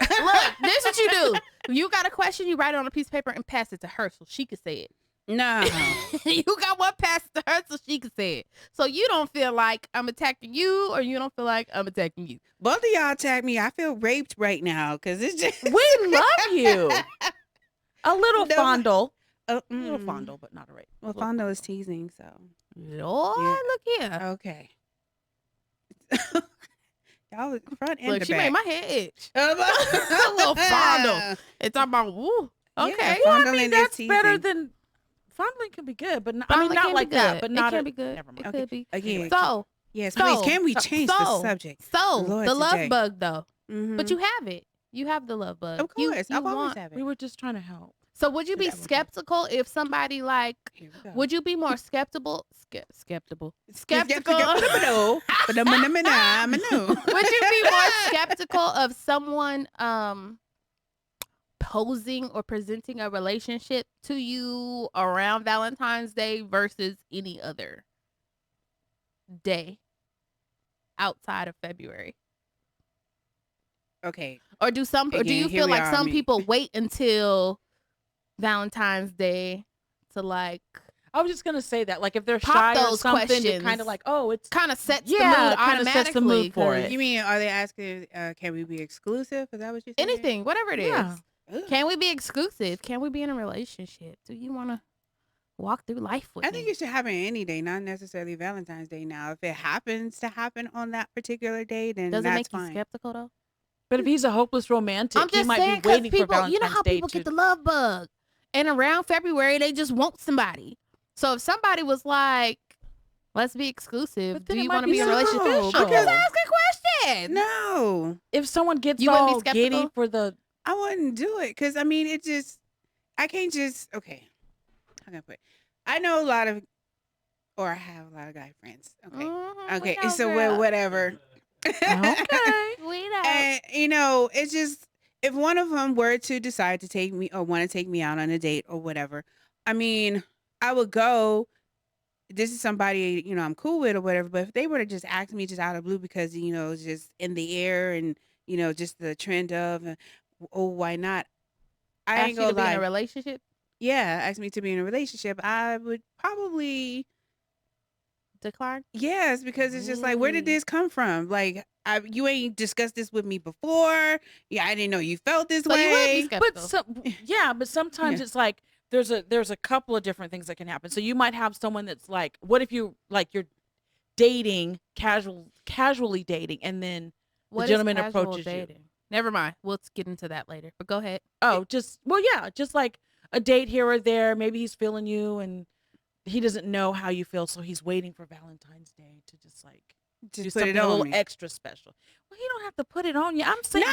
this is what you do. You got a question, you write it on a piece of paper and pass it to her so she can say it. No. You got one pass it to her so she can say it. So you don't feel like I'm attacking you or you don't feel like I'm attacking you. Both of y'all attack me. I feel raped right now because it's just. We love you. A little No. fondle. Oh, A little fondle, but not a rape. Well, fondle is teasing, so. Lord, Yeah. look here. Okay. Y'all was front and Look, the she back. made my head itch. a little fondle. It's talking about, woo. Okay. Yeah, Well, I fondling mean, is that's better teasing. than fondling can be good, but Fondling not can be like that. good. But It not can a, be good. Never It mind. Okay. could be. Again. So, Yes, so- please. Can we change the so- subject? so Lord, the love today. bug though. Mhm. But you have it. You have the love bug. Of You- course, you I've always want- have it. We were just trying to help. So would you be That was good. skeptical if somebody like? Here we go. Would you be more skeptical? Skeptical. Skeptical. Skeptical. Would you be more skeptical of someone posing or presenting a relationship to you around Valentine's Day versus any other day outside of February? Okay. Or do some or do Again, you here feel we like are, some me. people wait until Valentine's Day to like I was just gonna say that, like, if they're Pop shy or those something, to questions. kind of like, oh, it's kind of sets the Yeah, mood it kinda sets the automatically? mood for 'cause it. You mean, are they asking, can we be exclusive? Is that what you said? Anything, whatever it is. Yeah. Ugh. Can we be exclusive? Can we be in a relationship? Do you want to walk through life with I me? think it should happen any day, not necessarily Valentine's Day. Now, if it happens to happen on that particular day, then Does it that's make you fine. skeptical though? But if he's a hopeless romantic, I'm he just might saying be because waiting for people, Valentine's you know how Day people to. get the love bug, and around February they just want somebody. So if somebody was like, "Let's be exclusive," But then do it you might want to be be in a relationship? superficial. I'm just asking questions. No, If someone gets You wouldn't be all skeptical? giddy for the, I wouldn't do it because I mean, it just, I can't just, okay. How can I put it? I know a lot of, or I have a lot of guy friends. Okay. Mhm, Okay. we know, So, girl. whatever. okay, We know. And it's just if one of them were to decide to take me or want to take me out on a date or whatever, I mean, I would go. This is somebody I'm cool with or whatever. But if they were to just ask me just out of blue because it's just in the air and just the trend of, oh, why not? I Ask ain't you to gonna be in lie. a relationship. Yeah, ask me to be in a relationship. I would probably. Decline. Yes, because it's just like, where did Really? this come from? Like, you ain't discussed this with me before. Yeah, I didn't know you felt this So way. you would be skeptical. but but sometimes Yeah. it's like there's a couple of different things that can happen. So you might have someone that's like, what if you like you're dating casually dating, and then What is gentleman casual approaches you. dating? Never mind. We'll get into that later. But go ahead. just like a date here or there. Maybe he's feeling you and he doesn't know how you feel, so he's waiting for Valentine's Day to just like do Just put something it a on little me. extra special. Well, you don't have to put it on you. I'm saying,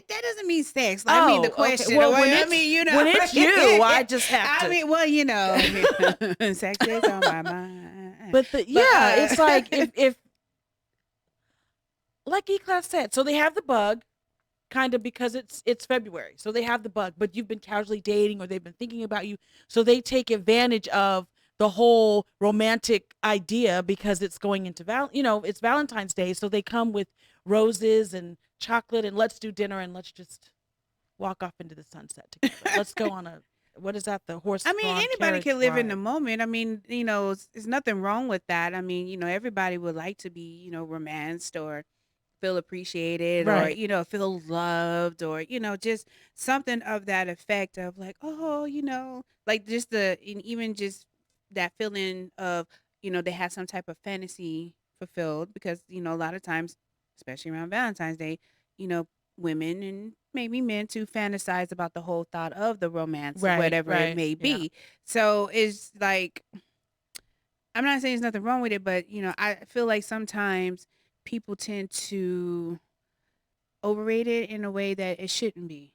That doesn't mean sex. I mean the Oh, okay. question. Well, Well, when I it's- mean, when it's you, I just have I to. mean, well, sex is on my mind. But it's like uh, if like E-Class said, so they have the bug, kind of because it's February, so they have the bug. But you've been casually dating, or they've been thinking about you, so they take advantage of the whole romantic idea because it's going into it's Valentine's Day, so they come with roses and chocolate and let's do dinner and let's just walk off into the sunset together. Let's go on a what is that? The horse. I mean, drawn anybody carriage can live in the ride. moment. I mean, there's nothing wrong with that. I mean, everybody would like to be, romanced or feel appreciated Right. or, feel loved or, just something of that effect of like, oh, like just and even just that feeling of, they had some type of fantasy fulfilled because, a lot of times, especially around Valentine's Day, women and maybe men to fantasize about the whole thought of the romance or Right, whatever right, it may yeah. be. So it's like, I'm not saying there's nothing wrong with it, but I feel like sometimes people tend to overrate it in a way that it shouldn't be.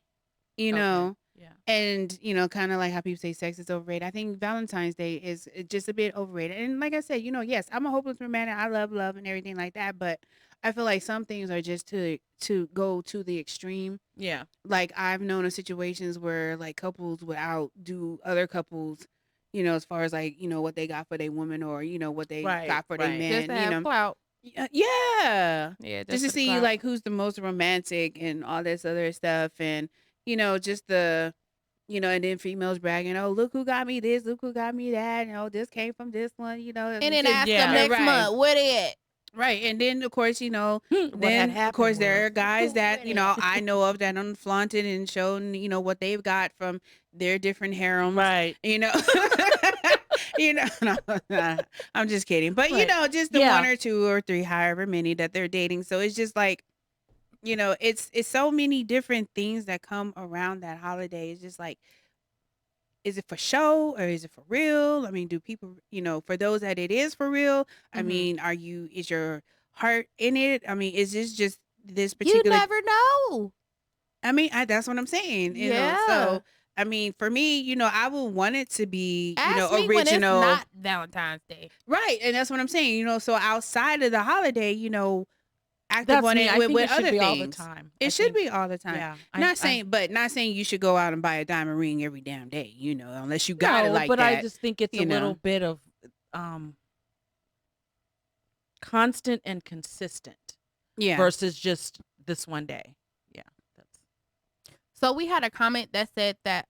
you Okay. know. Yeah. And kind of like how people say sex is overrated. I think Valentine's Day is just a bit overrated. And like I said, yes, I'm a hopeless romantic. I love love and everything like that. But I feel like some things are just to go to the extreme. Yeah. Like I've known of situations where like couples would outdo other couples, as far as like what they got for their woman or what they Right, got for their right. Just to man. have clout. Yeah, Yeah, just to for the see clout. like who's the most romantic and all this other stuff, and just the and then females bragging, oh, look who got me this, look who got me that, this came from this one, And then just- ask Yeah. them next Right. month, where they at? Right. And then of course, What had then of happened course there are was- guys that, What I know of that unflaunted and shown, what they've got from their different harems. Right. No, I'm just kidding. But Right. just the Yeah. one or two or three, however many that they're dating. So it's just like, it's so many different things that come around that holiday. It's just like, is it for show or is it for real? I mean, do people, for those that it is for real, I Mhm. mean, is your heart in it? I mean, is this just this You particular? never know. I mean, that's what I'm saying. Yeah. So I mean, for me, I would want it to be, Ask me original. when it's not Valentine's Day. Right. And that's what I'm saying, so outside of the holiday, active That's on me. it I with, think it should other be things. all the time. It I should think- be all the time. Yeah. Not saying you should go out and buy a diamond ring every damn day, unless you got it No, like but that. I just think it's you a little know. bit of constant and consistent Yeah. versus just this one day. Yeah. That's So we had a comment that said that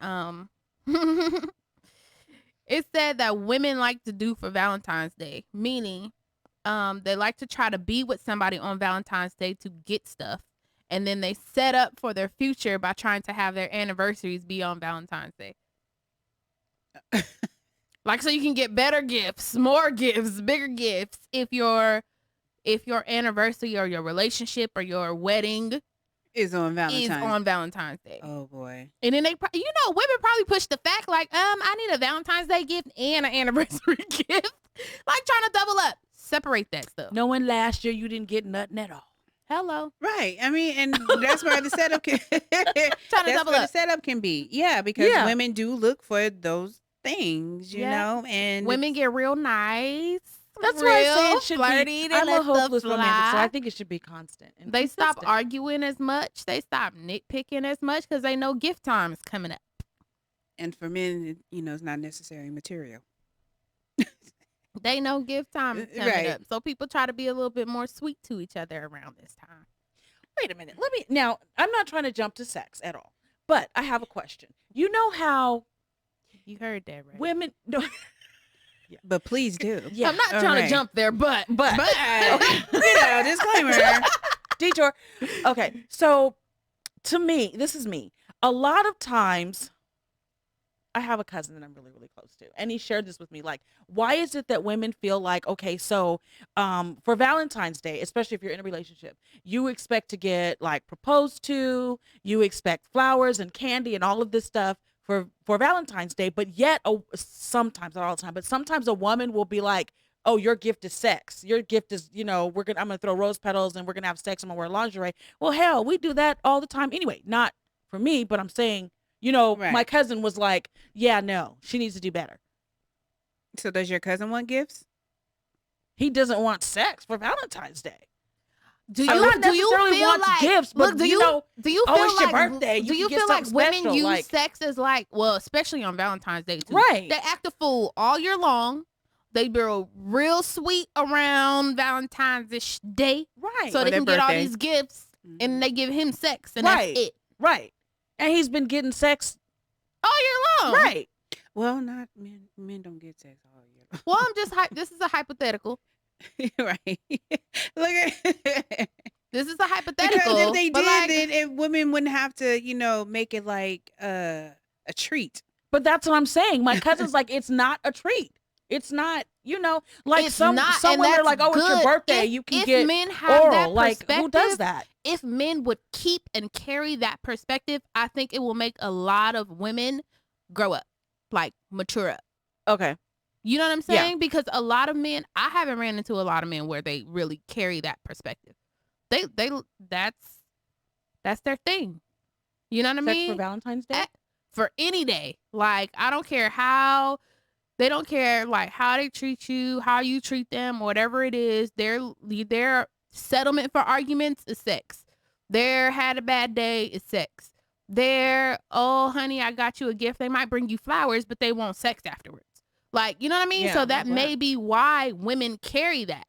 it said that women like to do for Valentine's Day, meaning they like to try to be with somebody on Valentine's Day to get stuff, and then they set up for their future by trying to have their anniversaries be on Valentine's Day. Like, so you can get better gifts, more gifts, bigger gifts if your anniversary or your relationship or your wedding Is on Valentine's. is on Valentine's Day. Oh boy. And then women probably push the fact like, I need a Valentine's Day gift and an anniversary gift. Like trying to double up. Separate that stuff. knowing last year you didn't get nothing at all. Hello. Right. I mean, and that's where the setup can Trying to that's double where the up. setup can be. Yeah, because Yeah. women do look for those things, Yeah. and Women get real nice. That's why I say real it should flirty. be. They I'm let a stuff hopeless romantic, so fly. I think it should be constant. And They stop consistent. arguing as much. They stop nitpicking as much because they know gift time is coming up. and for men, it's not necessary material. They know gift time is coming Right. up. So people try to be a little bit more sweet to each other around this time. Wait a minute. Now, I'm not trying to jump to sex at all, but I have a question. You know how You heard that, right? women, no, But please do. yeah, I'm not all trying right. to jump there, but but, Okay. Disclaimer. detour. Okay, so to me, this is me. A lot of times, I have a cousin that I'm really, really close to, and he shared this with me. Like, why is it that women feel like, okay, so for Valentine's Day, especially if you're in a relationship, you expect to get like proposed to, you expect flowers and candy and all of this stuff for Valentine's Day, but yet sometimes, not all the time, but sometimes a woman will be like, oh, your gift is sex. Your gift is, I'm gonna throw rose petals and we're gonna have sex. I'm gonna wear lingerie. Well, hell, we do that all the time anyway. Not for me, but I'm saying, Right. my cousin was like, yeah, no, she needs to do better. So does your cousin want gifts? He doesn't want sex for Valentine's Day. do I'm you not do you necessarily feel wants like gifts, but look, do you you know, do you oh, feel it's your like birthday, you do you can get feel like something women special, use like- sex as like, well, especially on Valentine's Day too. Right. They act a fool all year long. They be real sweet around Valentine's Day, Right. so Or they their can get all birthday. these gifts, and they give him sex, and Right. that's it Right. And he's been getting sex. all year long. Right. Well, not men. Men don't get sex all year. Well, I'm just this is a hypothetical. Right. Look at This is a because hypothetical. if they but did, like, then women wouldn't have to, make it like a treat. But that's what I'm saying. My cousin's like, it's not a treat. It's not, like it's some not, someone and they're that's like, oh, it's your good birthday. if- You can if get men have that oral. Like, who does perspective, that? if men would keep and carry that perspective, I think it will make a lot of women grow up, like mature up. Okay. You know what I'm Yeah. saying? Because a lot of men, I haven't ran into a lot of men where they really carry that perspective. They that's their thing. You know what I Sex mean? for Valentine's Day? For any day. Like, I don't care how, they don't care like how they treat you, how you treat them, whatever it is. Their settlement for arguments is sex. Their had a bad day is sex. Their, oh honey, I got you a gift. They might bring you flowers, but they want sex afterwards. Like, you know what I mean? Yeah, So that wow. may be why women carry that.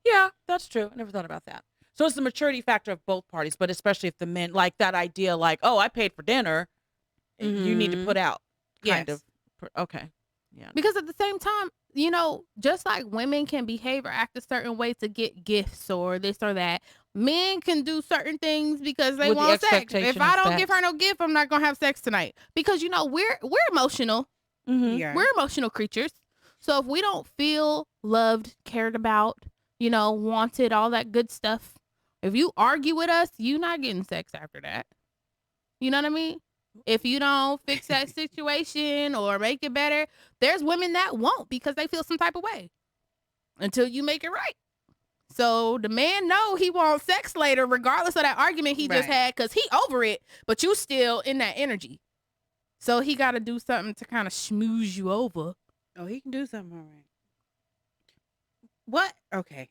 Yeah, that's true. I never thought about that. So it's the maturity factor of both parties, but especially if the men like that idea, like, oh, I paid for dinner, you need to Mhm. put out. Kind Yes. of. Okay. Yeah. Because at the same time, you know, just like women can behave or act a certain way to get gifts or this or that, men can do certain things because they With the want sex. expectation If I of don't give sex. her no gift, I'm not gonna have sex tonight. Because you know, we're emotional. Mm-hmm. Yeah. We're emotional creatures. So if we don't feel loved, cared about, you know, wanted, all that good stuff, if you argue with us, you're not getting sex after that. You know what I mean? If you don't fix that situation or make it better, there's women that won't because they feel some type of way until you make it right. So the man know he wants sex later, regardless of that argument he just Right. had, because he over it, but you still in that energy. So he got to do something to kind of schmooze you over. Oh, he can do something all right. What? Okay.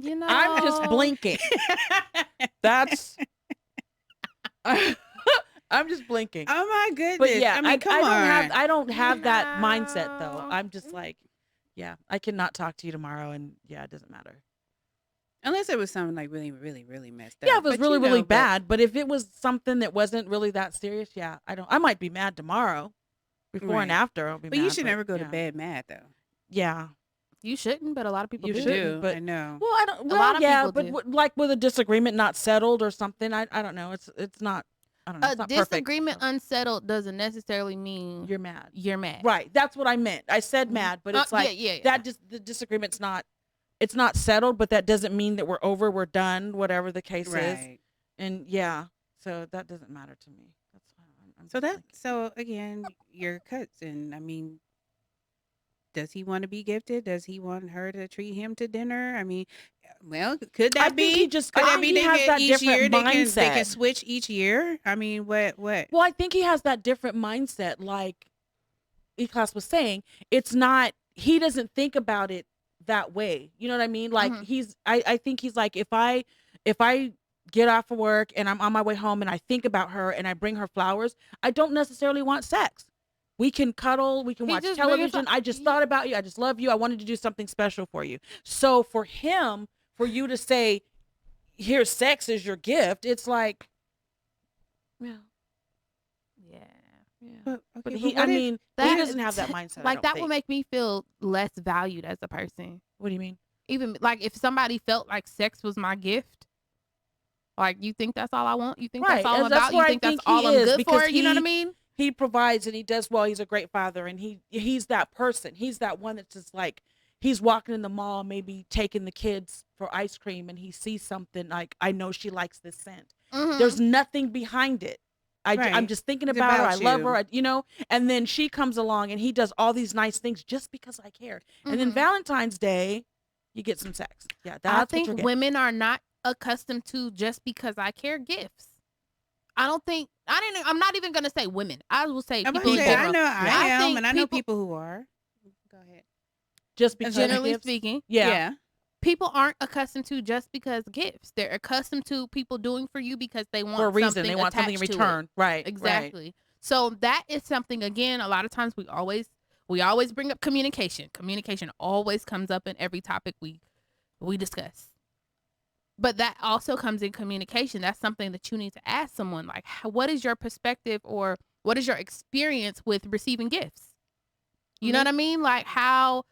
You know, I'm just blinking. That's. I'm just blinking. Oh my goodness. But yeah, I mean, come on. I don't have that mindset though. No. I'm just like, yeah, I cannot talk to you tomorrow, and yeah, it doesn't matter. Unless it was something like really, really, really messed up. Yeah, if it was But really, you know, really but- bad. But if it was something that wasn't really that serious, yeah, I might be mad tomorrow. Before and Right. after, I'll be But mad. you should never go yeah. to bed mad though. Yeah. you shouldn't, but a lot of people You do. shouldn't, but- I know. Well, I don't. A Well, lot of yeah, people but do. like with a disagreement not settled or something, I don't know. It's not. I don't know. A It's not perfect. disagreement unsettled doesn't necessarily mean You're mad. you're mad. Right. That's what I meant. I said Mhm. mad, but it's like yeah. that. Just the disagreement's not. It's not settled, but that doesn't mean that we're over. We're done. Whatever the case is. Right. And yeah, so that doesn't matter to me. That's why I'm So just that like- so again, your cuts, and I mean, does he want to be gifted? Does he want her to treat him to dinner? I mean, well, could I that think be? he just Could I that think be he has they that can, each year different they can mindset. switch each year? I mean, what? Well, I think he has that different mindset. Like E-Class was saying, it's not. He doesn't think about it that way. You know what I mean? Like Mhm. I think he's like, if I get off of work and I'm on my way home and I think about her and I bring her flowers, I don't necessarily want sex. We can cuddle, we can He watch just bring us television. up- I just thought about you. I just love you. I wanted to do something special for you. So for him, for you to say, "Here's sex as your gift," it's like, yeah, Yeah. yeah. But, But okay, he, what I if- mean, he that- doesn't have that mindset. I Like don't that think. will make me feel less valued as a person. What do you mean? Even like if somebody felt like sex was my gift, like you think that's all I want, you think Right, that's all I'm and that's about, you where I think that's think he all I'm is, good because for, you know what I he- mean? He provides and he does well. He's a great father, and he's that person. He's that one that's just like, he's walking in the mall, maybe taking the kids for ice cream, and he sees something like, I know she likes this scent. Mhm. There's nothing behind it. I'm Right. just thinking It's about her. I about love you. her. You know, and then she comes along and he does all these nice things just because I care. And then Mhm. Valentine's Day, you get some sex. Yeah, that's I what think you're getting. women are not accustomed to just because I care gifts. I'm not even gonna say women. I will say I'm about people to in say, general. I know I am, think and I know people who are. Go ahead. Just because Generally gifts. speaking, Yeah. people aren't accustomed to just because gifts. They're accustomed to people doing for you because they want For a reason. something They want something in attached to it. return. Right. Exactly. So that is something, again, a lot of times we always bring up communication. Communication always comes up in every topic we discuss. But that also comes in communication. That's something that you need to ask someone, like, what is your perspective or what is your experience with receiving gifts? You know what I mean? Like how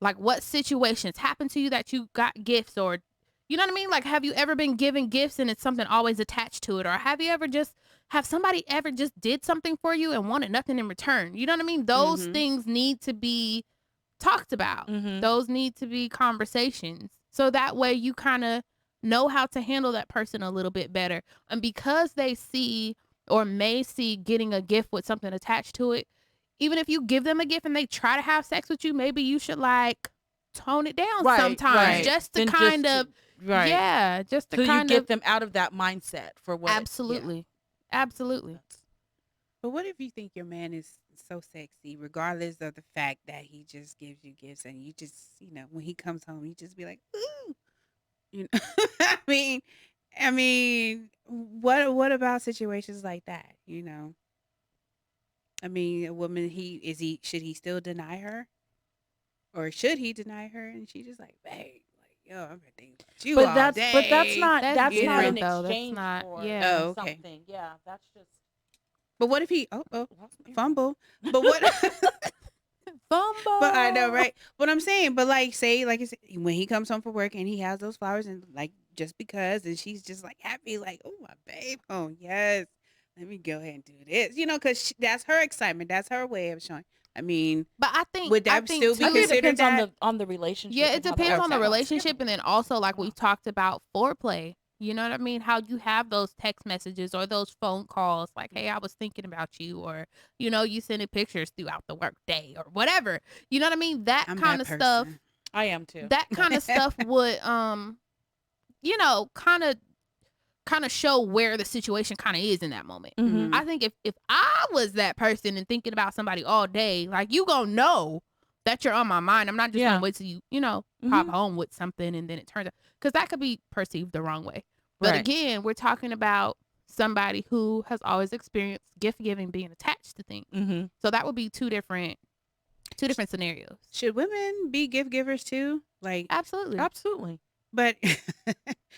like what situations happen to you that you got gifts, or you know what I mean? Like, have you ever been given gifts and it's something always attached to it? Or have somebody ever just did something for you and wanted nothing in return? You know what I mean? Those Mhm. things need to be talked about. Mhm. Those need to be conversations. So that way you kind of know how to handle that person a little bit better. And because they see or may see getting a gift with something attached to it, even if you give them a gift and they try to have sex with you, maybe you should like tone it down Right, sometimes right. just to Then kind of Right. Yeah, just to So you kind get of them out of that mindset for what. absolutely, absolutely. But what if you think your man is so sexy, regardless of the fact that he just gives you gifts and you just, when he comes home, you just be like, ooh, I mean, what about situations like that? I mean, a woman, should he still deny her, or should he deny her? And she just like, babe, like, yo, I'm gonna think about you But all that's day. not That's that's not different, in though. That's exchange not- for yeah. Oh, okay. something. Yeah, that's just But what if he lost my ear. fumble? But what? Fumble. But I know, right? What I'm saying, but like, say, like, when he comes home from work and he has those flowers, and like, just because, and she's just like happy, like, oh, my babe, oh yes, let me go ahead and do this, because that's her excitement, that's her way of showing. I mean, But I think would I that think still be too, I think it considered depends that? on the relationship. yeah, it and how that depends on the works out. relationship, and then also like we talked about foreplay. You know what I mean? How you have those text messages or those phone calls, like, "Hey, I was thinking about you," or you sending pictures throughout the work day or whatever. You know what I mean? That I'm kind that of stuff. person. I am too. That kind of stuff would kind of show where the situation kind of is in that moment. Mhm. I think if I was that person and thinking about somebody all day, like, you gonna know that you're on my mind. I'm not just Yeah. gonna wait till you pop Mhm. home with something and then it turns out, because that could be perceived the wrong way. But Right. again, we're talking about somebody who has always experienced gift giving, being attached to things. Mhm. So that would be two different scenarios. Should women be gift givers too? Like, Absolutely. Absolutely. but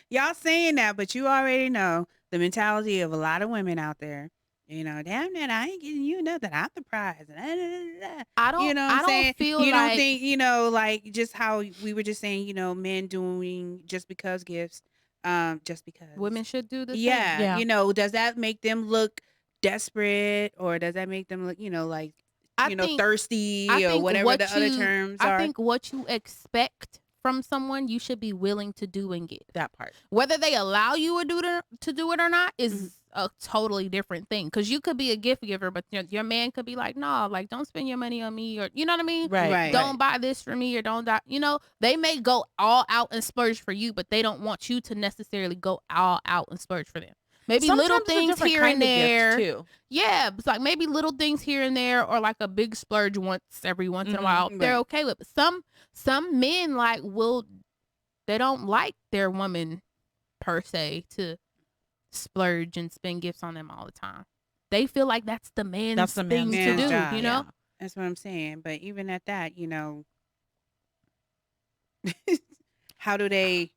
y'all saying that, but you already know the mentality of a lot of women out there. Damn that, I ain't getting you nothing. I'm the prize. I don't. You know what I I'm don't saying? feel You like don't think, like just how we were just saying, men doing just because gifts, just because. women should do the same. Yeah, Yeah. does that make them look desperate, or does that make them look, like, I think thirsty, I or think whatever what the other you- terms I are? think what you expect from someone, you should be willing to do and give. That part. Whether they allow you to do it or not is Mhm. a totally different thing. Because you could be a gift giver, but your man could be like, "No, like, don't spend your money on me," or you know what I mean? Right. Right. Don't buy this for me, or don't. They may go all out and splurge for you, but they don't want you to necessarily go all out and splurge for them. Maybe little Sometimes it's a things different here kind and of gift, there. too. Yeah, it's like maybe little things here and there, or like a big splurge every once in a Mhm. while. They're Right. okay with. But some men they don't like their woman per se to splurge and spend gifts on them all the time. They feel like that's the man's That's the thing man's to do. job. You know, That's what I'm saying. But even at that, how do they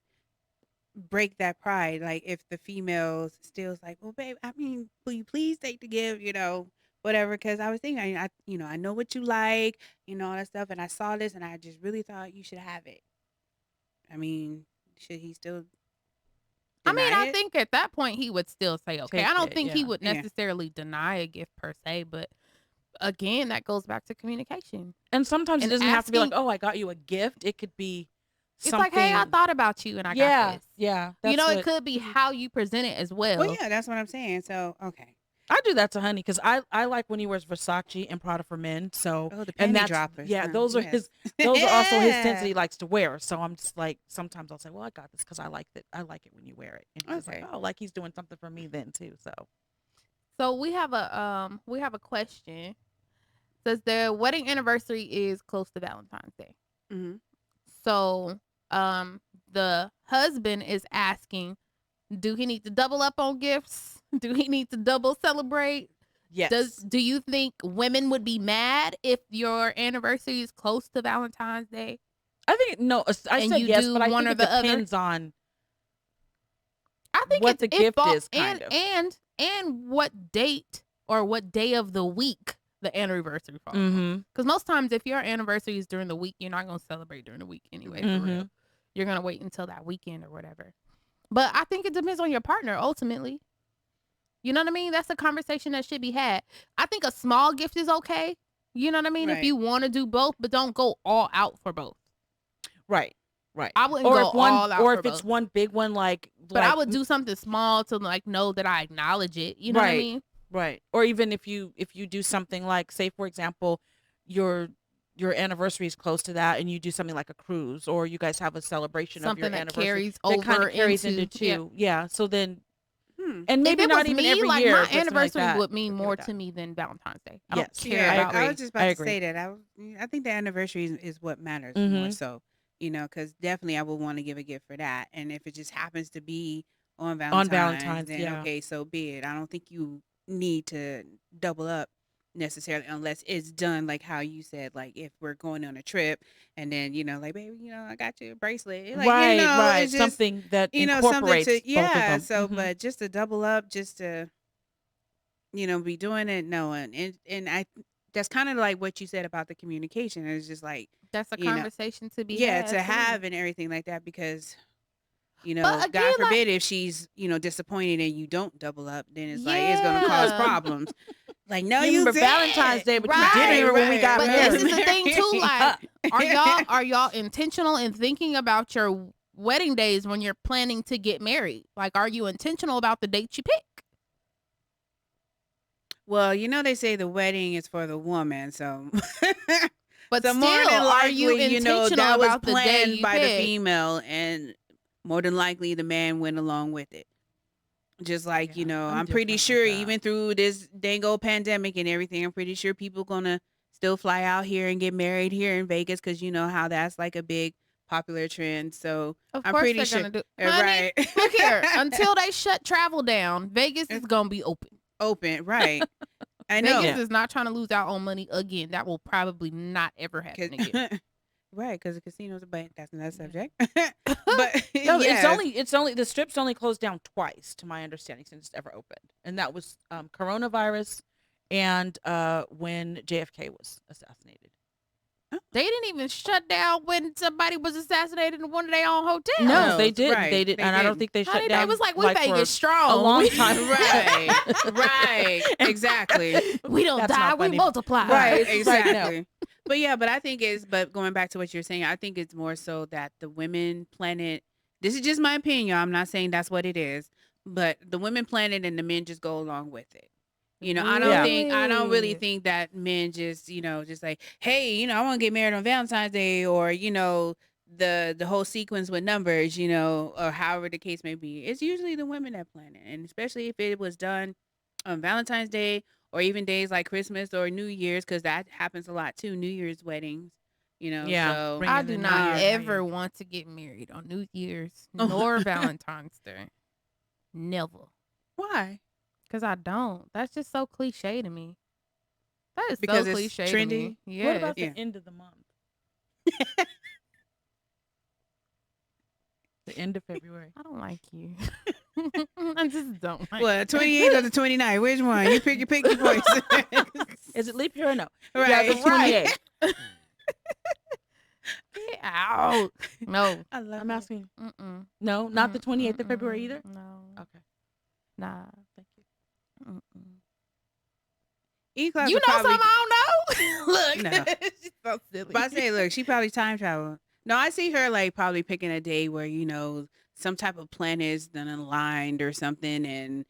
break that pride? Like, if the females still is like, well, babe, I mean, will you please take the gift, whatever? Because I was thinking, I know what you like, all that stuff, and I saw this, and I just really thought you should have it. I mean, should he still? I mean, deny I it? think at that point he would still say okay. Take I don't it, think he yeah. would Yeah. necessarily deny a gift per se, but again, that goes back to communication. And sometimes And it doesn't have to be like, asking- oh, I got you a gift. It could be It's something. like, hey, I thought about you and I yeah, got this. yeah. It that's could be how you present it as well. Well, yeah, that's what I'm saying. So, okay. I do that to Honey because I like when he wears Versace and Prada for men. So Oh, the and panty that's droppers. yeah, huh? those are Yes. his. Those are also his scents Yeah. that he likes to wear. So I'm just like, sometimes I'll say, well, I got this because I like it. I like it when you wear it. And he's Okay. like, oh, like he's doing something for me then too. So we have a question. Says their wedding anniversary is close to Valentine's Day. Mhm. So the husband is asking, do he need to double up on gifts? Do he need to double celebrate? Yes. Do you think women would be mad if your anniversary is close to Valentine's Day? I think no. I And said you yes, do but I one think or it the other? depends on I think what it's, the it gift fall- is, kind of. and what date or what day of the week the anniversary falls. Mm-hmm. Because most times, if your anniversary is during the week, you're not gonna celebrate during the week anyway. For real, Mhm. you're gonna wait until that weekend or whatever. But I think it depends on your partner ultimately. You know what I mean? That's a conversation that should be had. I think a small gift is okay. You know what I mean? If Right. you want to do both, but don't go all out for both. Right. Right. I wouldn't Or go if one, all out or for if it's both. one big one, like. But I would do something small to like know that I acknowledge it. You know what I Right. mean? Right. Or even if you do something like, say for example, your your anniversary is close to that, and you do something like a cruise, or you guys have a celebration Something of your that anniversary carries that kind over of carries into into two. Yeah. So then, and If maybe it not was even me, every like year. my but something like anniversary that. would mean Okay more with that. to me than Valentine's Day. I Yes. don't care Yeah, about I it. was just about I to agree. say that. I think the anniversary is what matters more Mhm. so, because definitely I would want to give a gift for that. And if it just happens to be on On Valentine's, Valentine's, then yeah. okay, so be it. I don't think you need to double up necessarily unless it's done like how you said, like if we're going on a trip and then, like, baby, I got you a bracelet. Like, Right. it's just, Something that something incorporates to, both of yeah. them. So, Mhm. but just to double up, just to, be doing it, no. And that's kind of like what you said about the communication. It's just like, That's a you know, conversation to be yeah, had. to absolutely. have and everything like that because, But again, God like, forbid if she's, disappointed and you don't double up, then it's like, it's going to cause yeah. problems. Like, no, You you remember did. Valentine's Day, but you Right, didn't remember when we right, got But married. this is the thing too. Like, Married. are y'all intentional in thinking about your wedding days when you're planning to get married? Like, are you intentional about the dates you pick? Well, they say the wedding is for the woman, so But so still, more than are you likely, intentional that was about the day planned you by the pick? female, and more than likely the man went along with it. Just like, Yeah, I'm pretty different sure with that. even through this dang old pandemic and everything, I'm pretty sure people gonna still fly out here and get married here in Vegas because you know how that's like a big popular trend. So Of I'm course pretty they're sure, gonna do. right? Honey, look here. Until they shut travel down, Vegas is gonna be open. Open, right? I know. Vegas is not trying to lose out on money again. That will probably not ever happen again. Right, because the casinos, but that's another subject. But But No, yes. it's only the strip's only closed down twice, to my understanding, since it's ever opened, and that was coronavirus, and when JFK was assassinated. they didn't even shut down when somebody was assassinated in one of their own hotels. No, No, they didn't. right, They did, they and I don't didn't. think they shut Honey, down. they was like, we for Vegas strong. a long We- time. Right, right, exactly. We don't That's die, not we funny. multiply. Right. Right, It's like, no. exactly. But yeah, but I think but going back to what you're saying, I think it's more so that the women plan it. This is just my opinion. I'm not saying that's what it is, but the women plan it and the men just go along with it. I don't really Really? think that men just, just like, hey, I want to get married on Valentine's Day, or, the whole sequence with numbers, or however the case may be. It's usually the women that plan it. And especially if it was done on Valentine's Day or even days like Christmas or New Year's, because that happens a lot too, New Year's weddings, Yeah, so bring I in do the not New Year. ever want to get married on New Year's nor Valentine's Day. Never. why? Because I don't. That's just so cliche to me. That is Because so it's cliche to trendy? me. Yeah. What about Yeah. the end of the month? The end of February. I don't like you. I just don't like What, 28th or the 29th? Which one? You pick your voice. Is it leap year or no? Right. Yeah, the 28th. Get out. No. I love I'm it. asking. Mm-mm. No, not the 28th of February Mm-mm. either. No. Okay, Nah. thank you. Mm-mm. E-class You would know probably, something I don't know? Look. No. She's so silly. But I say, look, she probably time travel. No, I see her like probably picking a day where, some type of planets done aligned or something. And,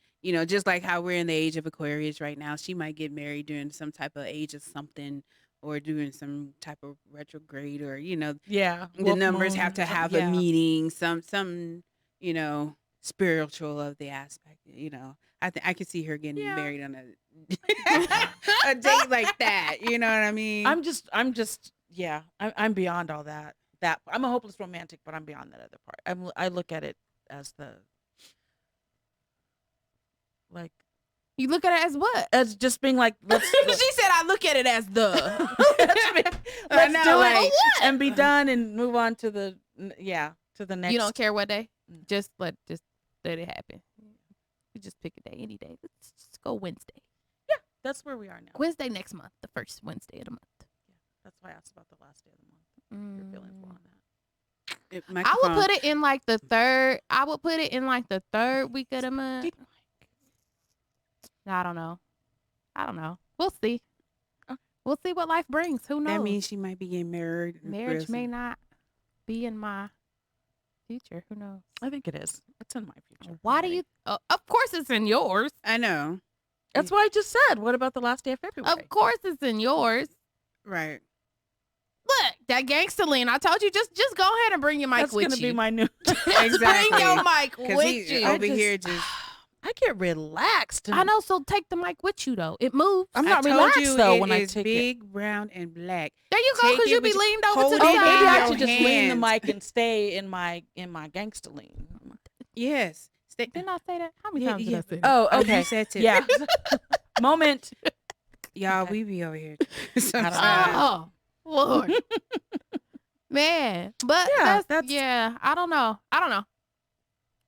just like how we're in the age of Aquarius right now, she might get married during some type of age of something or doing some type of retrograde or, Yeah, the wolf numbers moon, have to have yeah. a meaning, some, spiritual of the aspect, I could see her getting Yeah. married on a date like that. You know what I mean? I'm just, yeah. I'm beyond all that. I'm a hopeless romantic, but I'm beyond that other part. I look at it as You look at it as what? as just being like, let's She said I look at it as the. let's know, do like- it and be done and move on to the next. You don't care what day? Mm. Just let it happen. You just pick a day, any day. Let's just go Wednesday. That's where we are now. Wednesday next month, the first Wednesday of the month. That's why I asked about the last day of the month. Your feelings were on that. I would put it in like the third. I would put it in like the third week of the month. I don't know. We'll see. Okay. We'll see what life brings. Who knows? That means she might be getting married. Marriage real may soon. not be in my future. Who knows? I think it is. It's in my future. Why do you? Of course, it's in yours. I know. That's what I just said. What about the last day of February? Of course, it's in yours. Right. That gangster lean. I told you, just go ahead and bring your mic That's with gonna you. be my new. Exactly. Bring your mic 'Cause with he you. over here just. I get relaxed. I know, so take the mic with you though. It moves. I'm I not told relaxed you though it when I is take big, brown, and black. There you go, Take because it you be with you. leaned over Hold to it the Oh, in maybe I your should just lean the hands. mic and stay in my gangster lean. Yes. Didn't I say that? How many Yeah, times yeah. did I say that? Oh, Oh, okay. you said to. Yeah. Moment. Y'all, Okay. we be over here. I sometimes. Oh, Lord. Man. But Yeah, yeah, I don't know.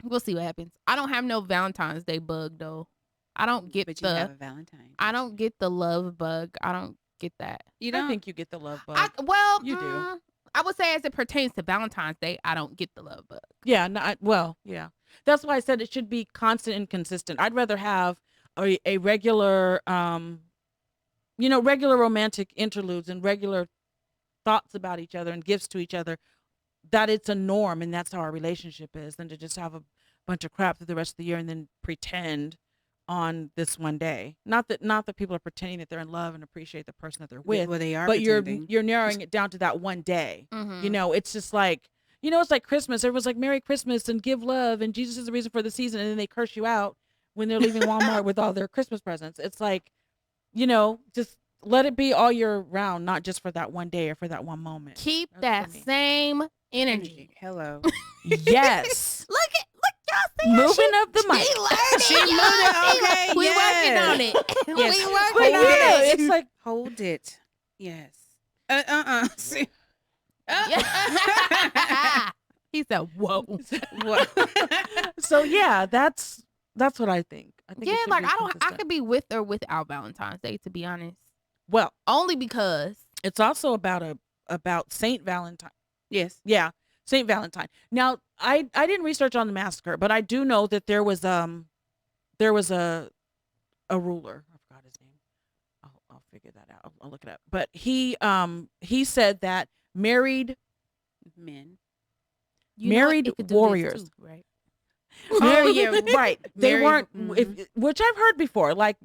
We'll see what happens. I don't have no Valentine's Day bug though. I don't get But you have a Valentine. I don't get the love bug. I don't get that. You I don't. think you get the love bug. You do. I would say as it pertains to Valentine's Day, I don't get the love bug. Yeah, yeah. That's why I said it should be constant and consistent. I'd rather have a regular, regular romantic interludes and regular thoughts about each other and gifts to each other, that it's a norm and that's how our relationship is, than to just have a bunch of crap through the rest of the year and then pretend on this one day. Not that people are pretending that they're in love and appreciate the person that they're with, Well, they are. but pretending. you're narrowing it down to that one day. Mm-hmm. It's just like, it's like Christmas. Everyone's like, Merry Christmas and give love and Jesus is the reason for the season. And then they curse you out when they're leaving Walmart with all their Christmas presents. It's like, just let it be all year round, not just for that one day or for that one moment. Keep That's that for me. same energy. Hello. Yes. Look, y'all see her? Moving up the mic. She learning. She y'all. moved it, okay, We working yes. on it. Yes. We Hold working on it. it. It's like, Hold it. Yes. See. Yeah. He said, "Whoa." What? so yeah, that's what I think. I think it Yeah, should like be I consistent. could be with or without Valentine's Day, to be honest. Well, Only because it's also about Saint Valentine. Yes. Yeah, Saint Valentine. Now, I didn't research on the massacre, but I do know that there was a ruler. I forgot his name. I'll figure that out. I'll look it up. But he said that married Men. you know what? Married It could do this warriors. too, right? Oh, yeah, right. They married- weren't, mhm. which I've heard before. Like,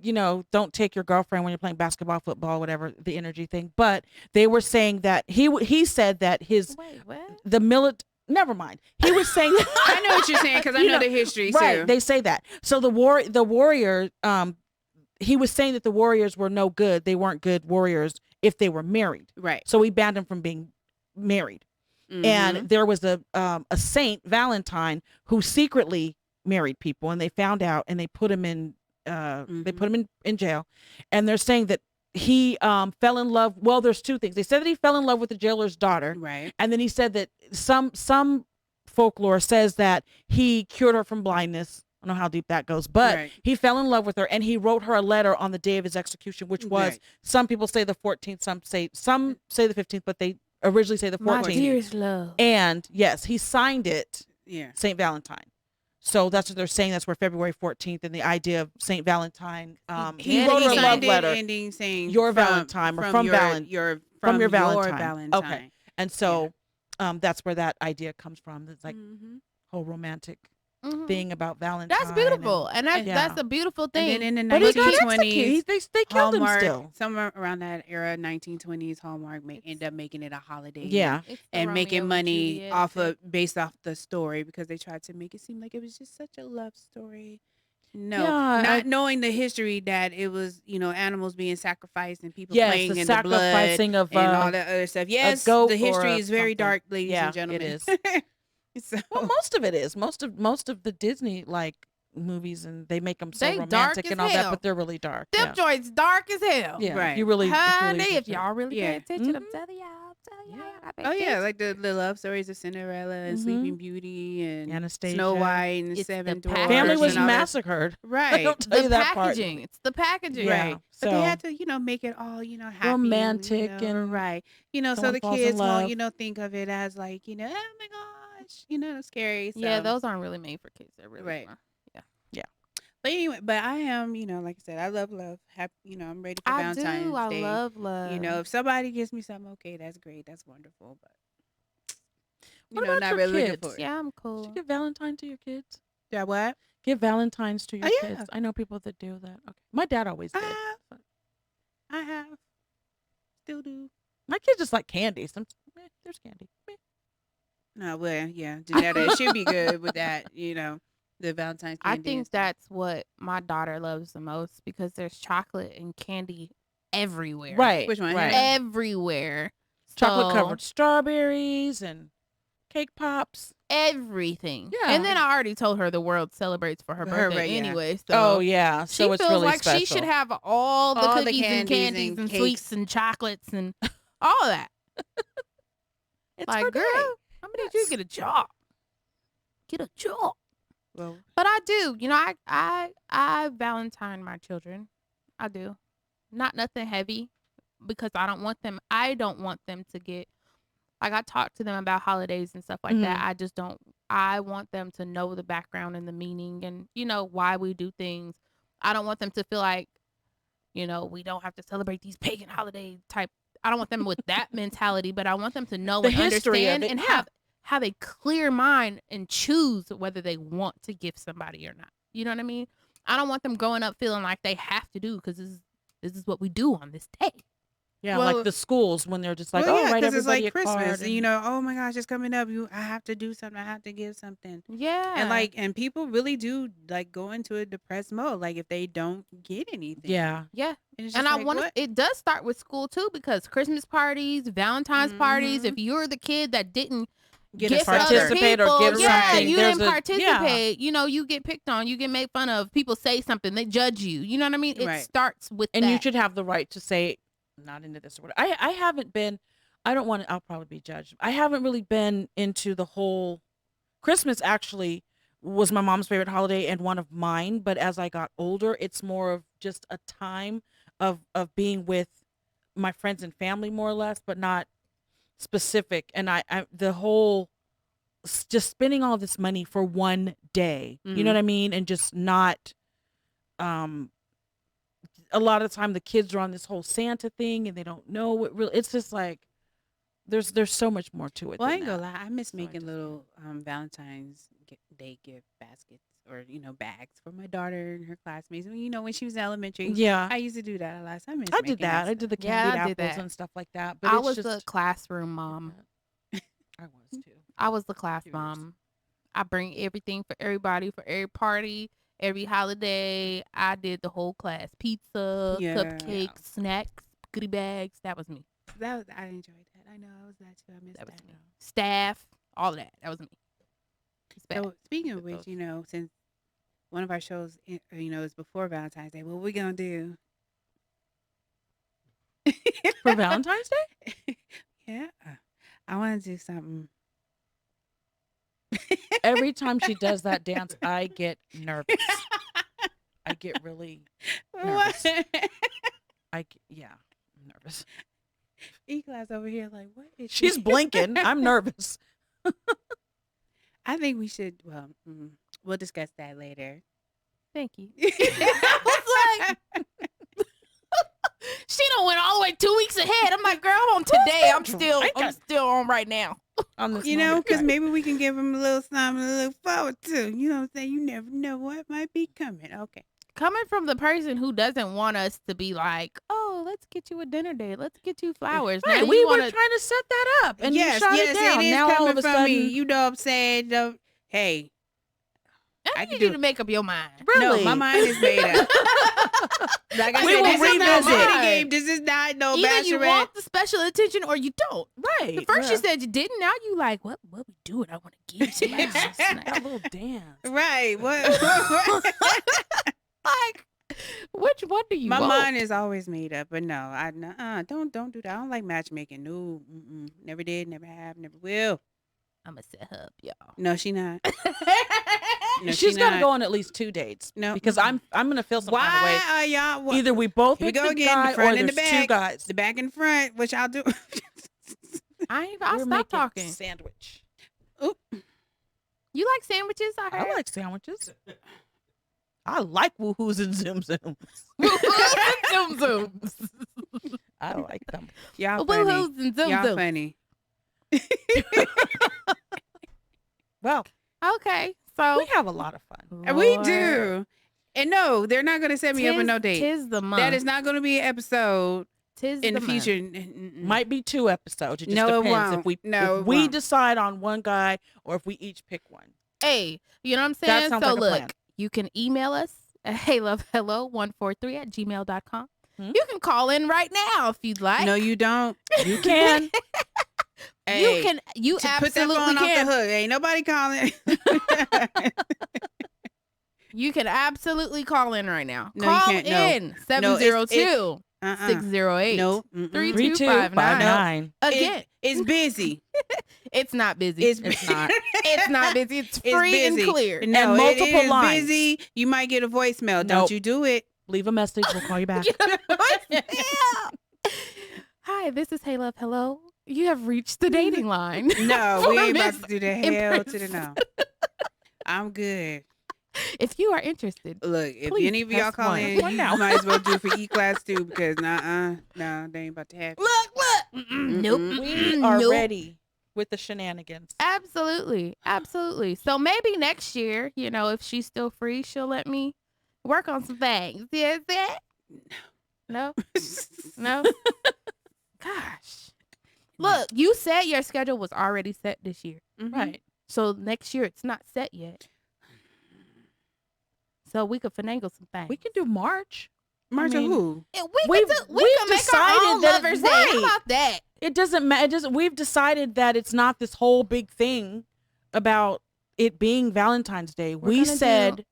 don't take your girlfriend when you're playing basketball, football, whatever, the energy thing. But they were saying that he said that Wait, what? never mind. He was saying I know what you're saying because I You know know, the history right. too. They say that. So the warrior, he was saying that the warriors were no good. They weren't good warriors if they were married. Right. So he banned them from being married. Mhm. And there was a Saint Valentine who secretly married people, and they found out, and they put him in they put him in jail. And they're saying that he fell in love. Well, there's two things. They said that he fell in love with the jailer's daughter, Right. and then he said that some folklore says that he cured her from blindness. I don't know how deep that goes, but Right. he fell in love with her, and he wrote her a letter on the day of his execution, which was Right. some people say the 14th, some say the 15th, but they originally say the My 14th. dearest love. And yes, he signed it Yeah. Saint Valentine. So that's what they're saying. That's where February 14th and the idea of Saint Valentine. He Yeah, wrote he her a love signed it letter, ending saying Your from, Valentine, or from your, Valen- your from your your Valentine. Valentine. Okay. And so that's where that idea comes from. It's like Mhm. whole romantic Mhm. thing about Valentine. That's beautiful, and that's Yeah. that's a beautiful And thing. then in the But he got 1920s, executed. They killed him Hallmark, still. somewhere around that era, 1920s, Hallmark may end up making it a holiday. Yeah. It's the And Romeo making and money Juliet off thing. of based off the story because they tried to make it seem like it was just such a love story. No, Yeah, not knowing the history that it was, animals being sacrificed and people Yes, playing the in the blood sacrificing of and all that other stuff. Yes, goat the history or is very something. dark, ladies Yeah, and gentlemen. it is. So, Well, most of it is. Most of the Disney movies, and they make them so They dark romantic as and all that, hell. but they're really dark. Them Yeah. joints dark as hell. Yeah, Right. You really, it's really Honey, if interesting. y'all really Yeah. pay attention, I'm Mhm. telling y'all. I pay oh yeah, attention. like the love stories of Cinderella and Mhm. Sleeping Beauty and Anastasia. Snow White and the It's the Seven packaging. Dwarfs. Family was and all that. massacred. Right. Don't tell the you that part. packaging. It's the packaging. Yeah. Right. But they So- had to, make it all, happy. Romantic and right. So someone the falls in kids love. won't, think of it as like, oh my gosh, scary. Yeah, So- those aren't really made for kids. They're really Right. fun. But anyway, but I am, like I said, I love love. Happy, I'm ready for I Valentine's do. I Day. love love. If somebody gives me something, okay, that's great. That's wonderful. But, What about not your really looking kids? for it. Yeah, I'm Did cool. you give Valentine to your kids? Yeah, what? Give Valentines to your Oh, yeah. kids. I know people that do that. Okay. My dad always did. I have. Still do. My kids just like candy. there's candy. Meh. No, well, yeah, Janetta should be good with that. The Valentine's I candy. think and stuff. that's what my daughter loves the most because there's chocolate and candy everywhere. Right. Which one? Right. Everywhere. Chocolate So, covered strawberries and cake pops. everything. Yeah. And then I already told her the world celebrates for her For her, birthday right, yeah. anyway. So Oh yeah, she so it's feels really like special. she should have all the All the cookies and candies candies and and cakes. sweets and chocolates and all of that. It's Like, her girl, day. how many did you get a job? Get a job. Well, But I do. I Valentine my children. I do. Not nothing heavy because I don't want them to get like I talk to them about holidays and stuff like that. I just don't I want them to know the background and the meaning and why we do things. I don't want them to feel like we don't have to celebrate these pagan holiday type. I don't want them with that mentality, but I want them to know The and history of understand it, and yeah. have a clear mind and choose whether they want to give somebody or not. You know what I mean? I don't want them growing up feeling like they have to do because this is what we do on this day. Yeah, Well- like the schools when they're just like, well, oh, yeah, write because it's everybody like a card. Christmas. And, Oh my gosh, it's coming up. I have to do something. I have to give something. Yeah. And people really do like go into a depressed mode. Like if they don't get anything. yeah, yeah. And, it's And just I like, want what? it does start with school too because Christmas parties, Valentine's parties, Mhm. if you're the kid that didn't Get gift a other participate or people, give yeah, something. you There's didn't a- participate, you get picked on, you get made fun of, people say something, they judge you. You know what I mean? It Right. starts with and that. you should have the right to say, I'm not into this or whatever. I haven't been. I don't want to. I'll probably be judged. I haven't really been into the whole Christmas. Actually, was my mom's favorite holiday and one of mine. But as I got older, it's more of just a time of being with my friends and family, more or less, but not specific. And I the whole just spending all this money for one day. You know Mhm. what I mean? And just not. A lot of the time the kids are on this whole Santa thing and they don't know what really. It's just like there's so much more to it. Well, I than ain't gonna that. lie. I miss So I making just- little Valentine's Day gift baskets or bags for my daughter and her classmates. When she was in elementary, Yeah, I used to do that a lot. So I miss I making did that. I stuff. did the Yeah, candied I did apples that. and stuff like that. But I it's was just the classroom mom. I was too. I was the class Yours. mom. I bring everything for everybody for every party, every holiday. I did the whole class. Pizza, Yeah. cupcakes, snacks, goodie bags. That was me. I enjoyed that. I know I was that too. I missed That that. was me. Staff, all of that. That was me. It's bad. So speaking of With which, those. since one of our shows, is before Valentine's Day, what we gonna do? For Valentine's Day, Yeah, I want to do something. every time she does that dance, I get nervous. I get really nervous. What? Yeah, I'm nervous. E-class over here, like, what is She's she? blinking. I'm nervous. I think we should. Well, we'll discuss that later. Thank you. I was like, she done went all the way 2 weeks ahead. I'm like, girl, I'm on today. I'm still on right now. On this You know, moment. because maybe we can give them a little something to look forward to. You know what I'm saying? You never know what might be coming. Okay. Coming from the person who doesn't want us to be like, oh, let's get you a dinner date. Let's get you flowers. Right, Now we you were wanna- trying to set that up, and yes, you shot yes, it down. it is Now all coming of a from sudden, me. You know what I'm saying? Hey, I I need can you do- to make up your mind. really, no, my mind is made up. Like I We said, will this is not revisit. a game. This is not no Either you bachelorette. want the special attention or you don't. right. The first you yeah. said you didn't. Now you like, what we doing? I want to give somebody Yeah, some snack. that little dance. Right. What? Like, which one do you My want? mind is always made up, but no, don't do that. I don't like matchmaking. No, never did, never have, never will. I'm going to set her up, y'all. No, she not. No, She's she got to not. go on at least 2 dates. No. because I'm gonna feel some kind of way. Why are y'all? What? Either we both Here we pick go the again, the guy, front or and the there's two back. guys. The back and front, which I'll do. I'll We're stop making talking. Sandwich. You like sandwiches? I heard. I like sandwiches. I like woohoos and zoom zooms. Zoom zooms. I like them. Y'all funny. Woohoos and zoom Y'all zooms. funny. Well, Okay, so we have a lot of fun. And we Lord, do. And no, they're not going to set me up with no date. Tis the month. That is not going to be an episode 'tis in the month. future. Might be 2 episodes. It just No, it depends won't. if we No, if it we won't. decide on one guy or if we each pick one. Hey, you know what I'm That saying? sounds So like a look, plan. you can email us at heylovehello143@gmail.com. Hmm? You can call in right now if you'd like. No, you don't. You can. Hey, You to put that absolutely phone can. off the hook. Ain't nobody calling. You can absolutely call in right now. No, you Call can't. No. in No, it's- 702 608 No. 3259. Again, It's busy. it's not busy. It's not. It's not busy. It's It's free and busy. clear. No, And it multiple is lines. busy. You might get a voicemail. Nope. Don't you do it. Leave a message. We'll call you back. Hi, this is Hey Love Hello. You have reached the dating line. No, For we ain't about Miss to do the in hell to the person. no. I'm good. If you are interested, Look, if Please any of y'all press call one. in, One now. you might as well do it for E-Class too, because no, they ain't about to have it. look. Nope. We are Nope. ready with the shenanigans. Absolutely. So maybe next year, if she's still free, she'll let me work on some things. Yes, that? No? No? Gosh. Look, you said your schedule was already set this year. Right. So next year it's not set yet. So we could finagle some things. We can do March. Marcia, mean, who? We we've could make our decided own that- Lovers Day. How right. about that? It doesn't matter. We've decided that it's not this whole big thing about it being Valentine's Day. We're We gonna said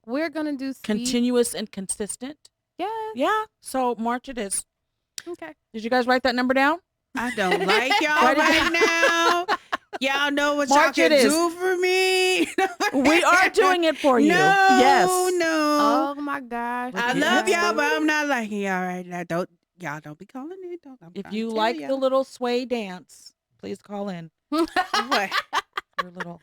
We're gonna do speed. continuous and consistent. Yeah. Yeah. So March it is. Okay. Did you guys write that number down? I don't like y'all Write it right now. Y'all know what March y'all it can is. do for me. We are doing it for you. No, Yes. no. Oh my gosh. I Yeah. love y'all, but I'm not liking y'all right now. Y'all don't be calling in. I'm If trying you to like tell the y'all. little sway dance, please call in. what? Your little.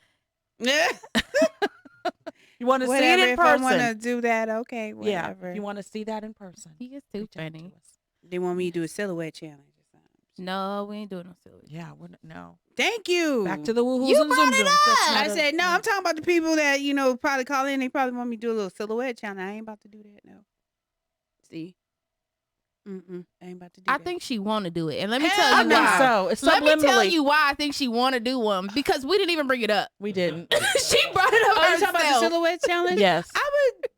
You want to see it Whatever. in If I want to person? do that, okay. Yeah. Whatever. If you want to see that in person, He is too reach out to funny. us. They want me to do a silhouette challenge or something. No, we ain't doing no silly. Yeah. No. Thank you. Back to the woohoos You and brought zoom it zooms. That's up. not I a- said, no, I'm talking about the people that, probably call in. They probably want me to do a little silhouette challenge. I ain't about to do that, no. See? I ain't about to do I that. think she want to do it, and let me Hell tell I you no. think why. so. It's Let me tell subliminally. you why I think she want to do one, because we didn't even bring it up. We didn't. She brought it up Oh, you talking about the herself. silhouette challenge? Yes. I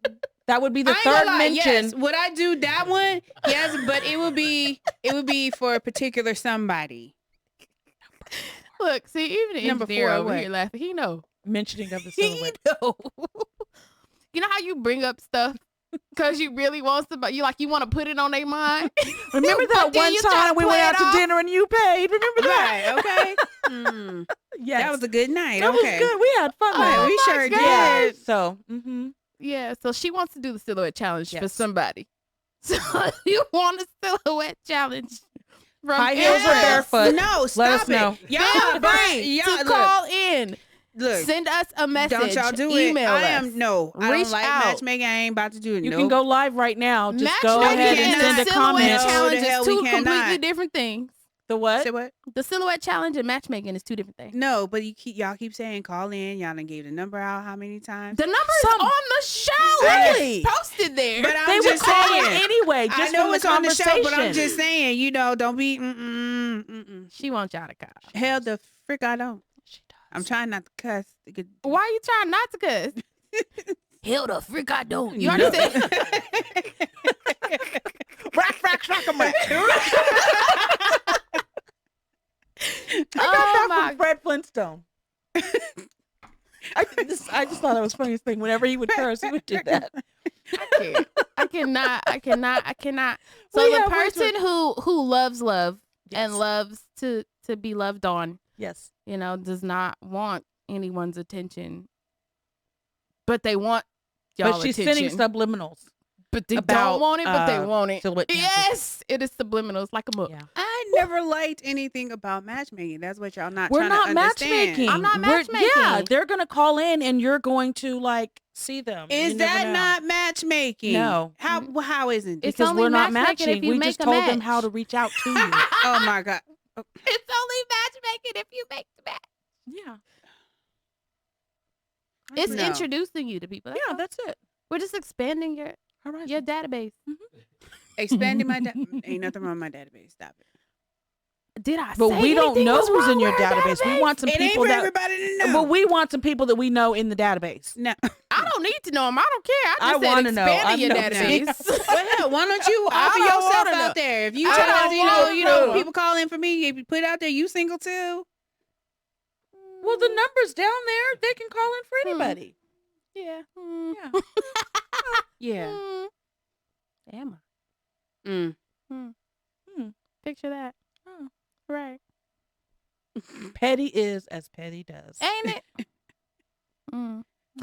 would. That would be the I ain't gonna third lie, mention. Yes. Would I do that one? Yes, but it would be for a particular somebody. Look, see, even the Number engineer 4, over what? here laughing. He know. Mentioning of the He silhouette. know. You know how you bring up stuff because you really want somebody, you want to put it on their mind. Remember But that then one you try time to we play went it out to off. dinner and you paid? Remember that? Right. Okay. Mm. Yes. That was a good night. That okay. was good. We had fun. Right, with we it. my sure God. did. So, Yeah, so she wants to do the silhouette challenge for Yes. somebody. So you want a silhouette challenge from High heels or Empress. barefoot? No, stop Let us it. know. Feel Y'all, free y'all to look, call in. look. Send us a message. Don't y'all do email it. I us. am no. I Reach don't like out. matchmaking. I ain't about to do it. you Nope. can go live right now. Just go Matchmaking ahead and and send the a silhouette comment. No, challenge the hell is we two completely cannot. different things. The what? Say what? The silhouette challenge and matchmaking is two different things. No, but y'all keep saying call in. Y'all done gave the number out how many times? The number Some- is on the show. Really? It's posted there. But I'm They would just call in saying. anyway, just I know from it's the on the conversation. show, but I'm just saying, don't be. she wants y'all to call. Hell, the frick I don't. She does. I'm trying not to cuss. Why are you trying not to cuss? Hell the frick I don't. You No. already said. Rack, rack. I got Oh that my from Fred Flintstone. I just thought it was the funniest thing. Whenever he would curse, he would do that. I cannot. So We the have ways person who loves love and Yes. loves to be loved on, Yes. does not want anyone's attention, but they want y'all But she's attention. sending subliminals. But they about, don't want it, but they want it. silhouette chances. Yes, it is subliminals like a book. Yeah. I never liked anything about matchmaking. That's what y'all not We're trying not to understand. matchmaking. I'm not We're- Yeah, matchmaking. they're gonna call in and you're going to see them. Is You never that know. not matchmaking? No. How isn't it? It's Because only we're not matchmaking if matching. you We make just a told them match. how to reach out to you. Oh my God. It's only matchmaking if you make the match. Yeah. It's No. introducing you to people. That's Yeah, all. that's it. We're just expanding your Horizon. database. Expanding my ain't nothing wrong with my database. Stop it. Did I But say we don't anything know was who's wrong in your with our database. We want some It ain't people for that. everybody to know. But we want some people that we know in the database. No. I don't need to know them. I don't care. I I just said wanna know. expanding your I'm database. Well, hell, why don't you I offer don't yourself wanna know. out there? If you I try don't to, wanna you know, know. people call in for me, if you put out there, you single too. Well, the number's down there. They can call in for anybody. Yeah. Yeah. Yeah. Am I? Mm. Picture that. Oh. Right. Petty is as petty does. Ain't it?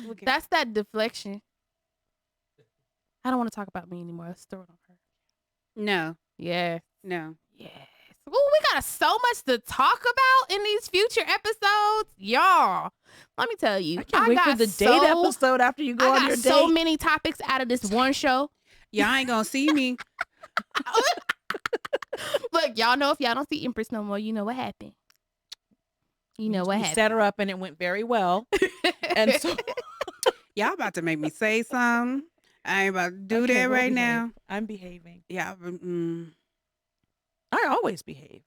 Look at That's that deflection. I don't want to talk about me anymore. Let's throw it on her. No. Yeah. No. Yes. Oh, we got so much to talk about in these future episodes. Y'all, let me tell you. I can't wait for got the date episode after you go I on got your so date. many topics out of this one show. Y'all ain't gonna see me. Look, y'all know if y'all don't see Empress no more, you know what happened. You know what We happened. set her up and it went very well. And so Y'all about to make me say something. I ain't about to do Okay, that we'll right behave. now. I'm behaving. Yeah. I always behave.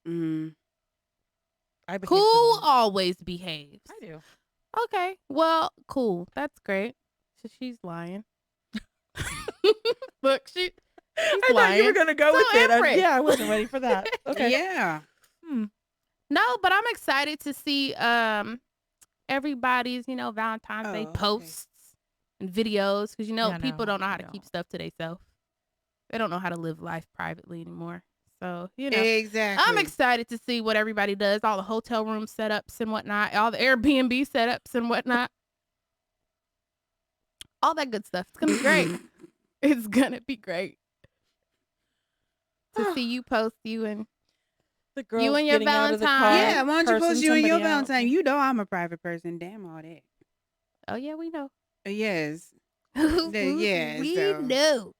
I behave. Who to them. always behaves? I do. Okay. Well, cool. That's great. So she's lying. Look, she's I thought lying. you were gonna go So with it. Empress. Yeah, I wasn't ready for that. Okay. Yeah. No, but I'm excited to see everybody's, Valentine's Day Oh, okay. posts and videos because Yeah, people no, don't know how I to keep don't. stuff to themselves. They don't know how to live life privately anymore. So, Exactly. I'm excited to see what everybody does, all the hotel room setups and whatnot, all the Airbnb setups and whatnot. All that good stuff. It's going to be great. It's going to be great to see you post you and The girls and your getting out of the Valentine. car, Yeah, why don't you post cursing you and your somebody out. Valentine? You know I'm a private person. Damn all that. oh yeah, we know. Yes. Yeah, we so- know.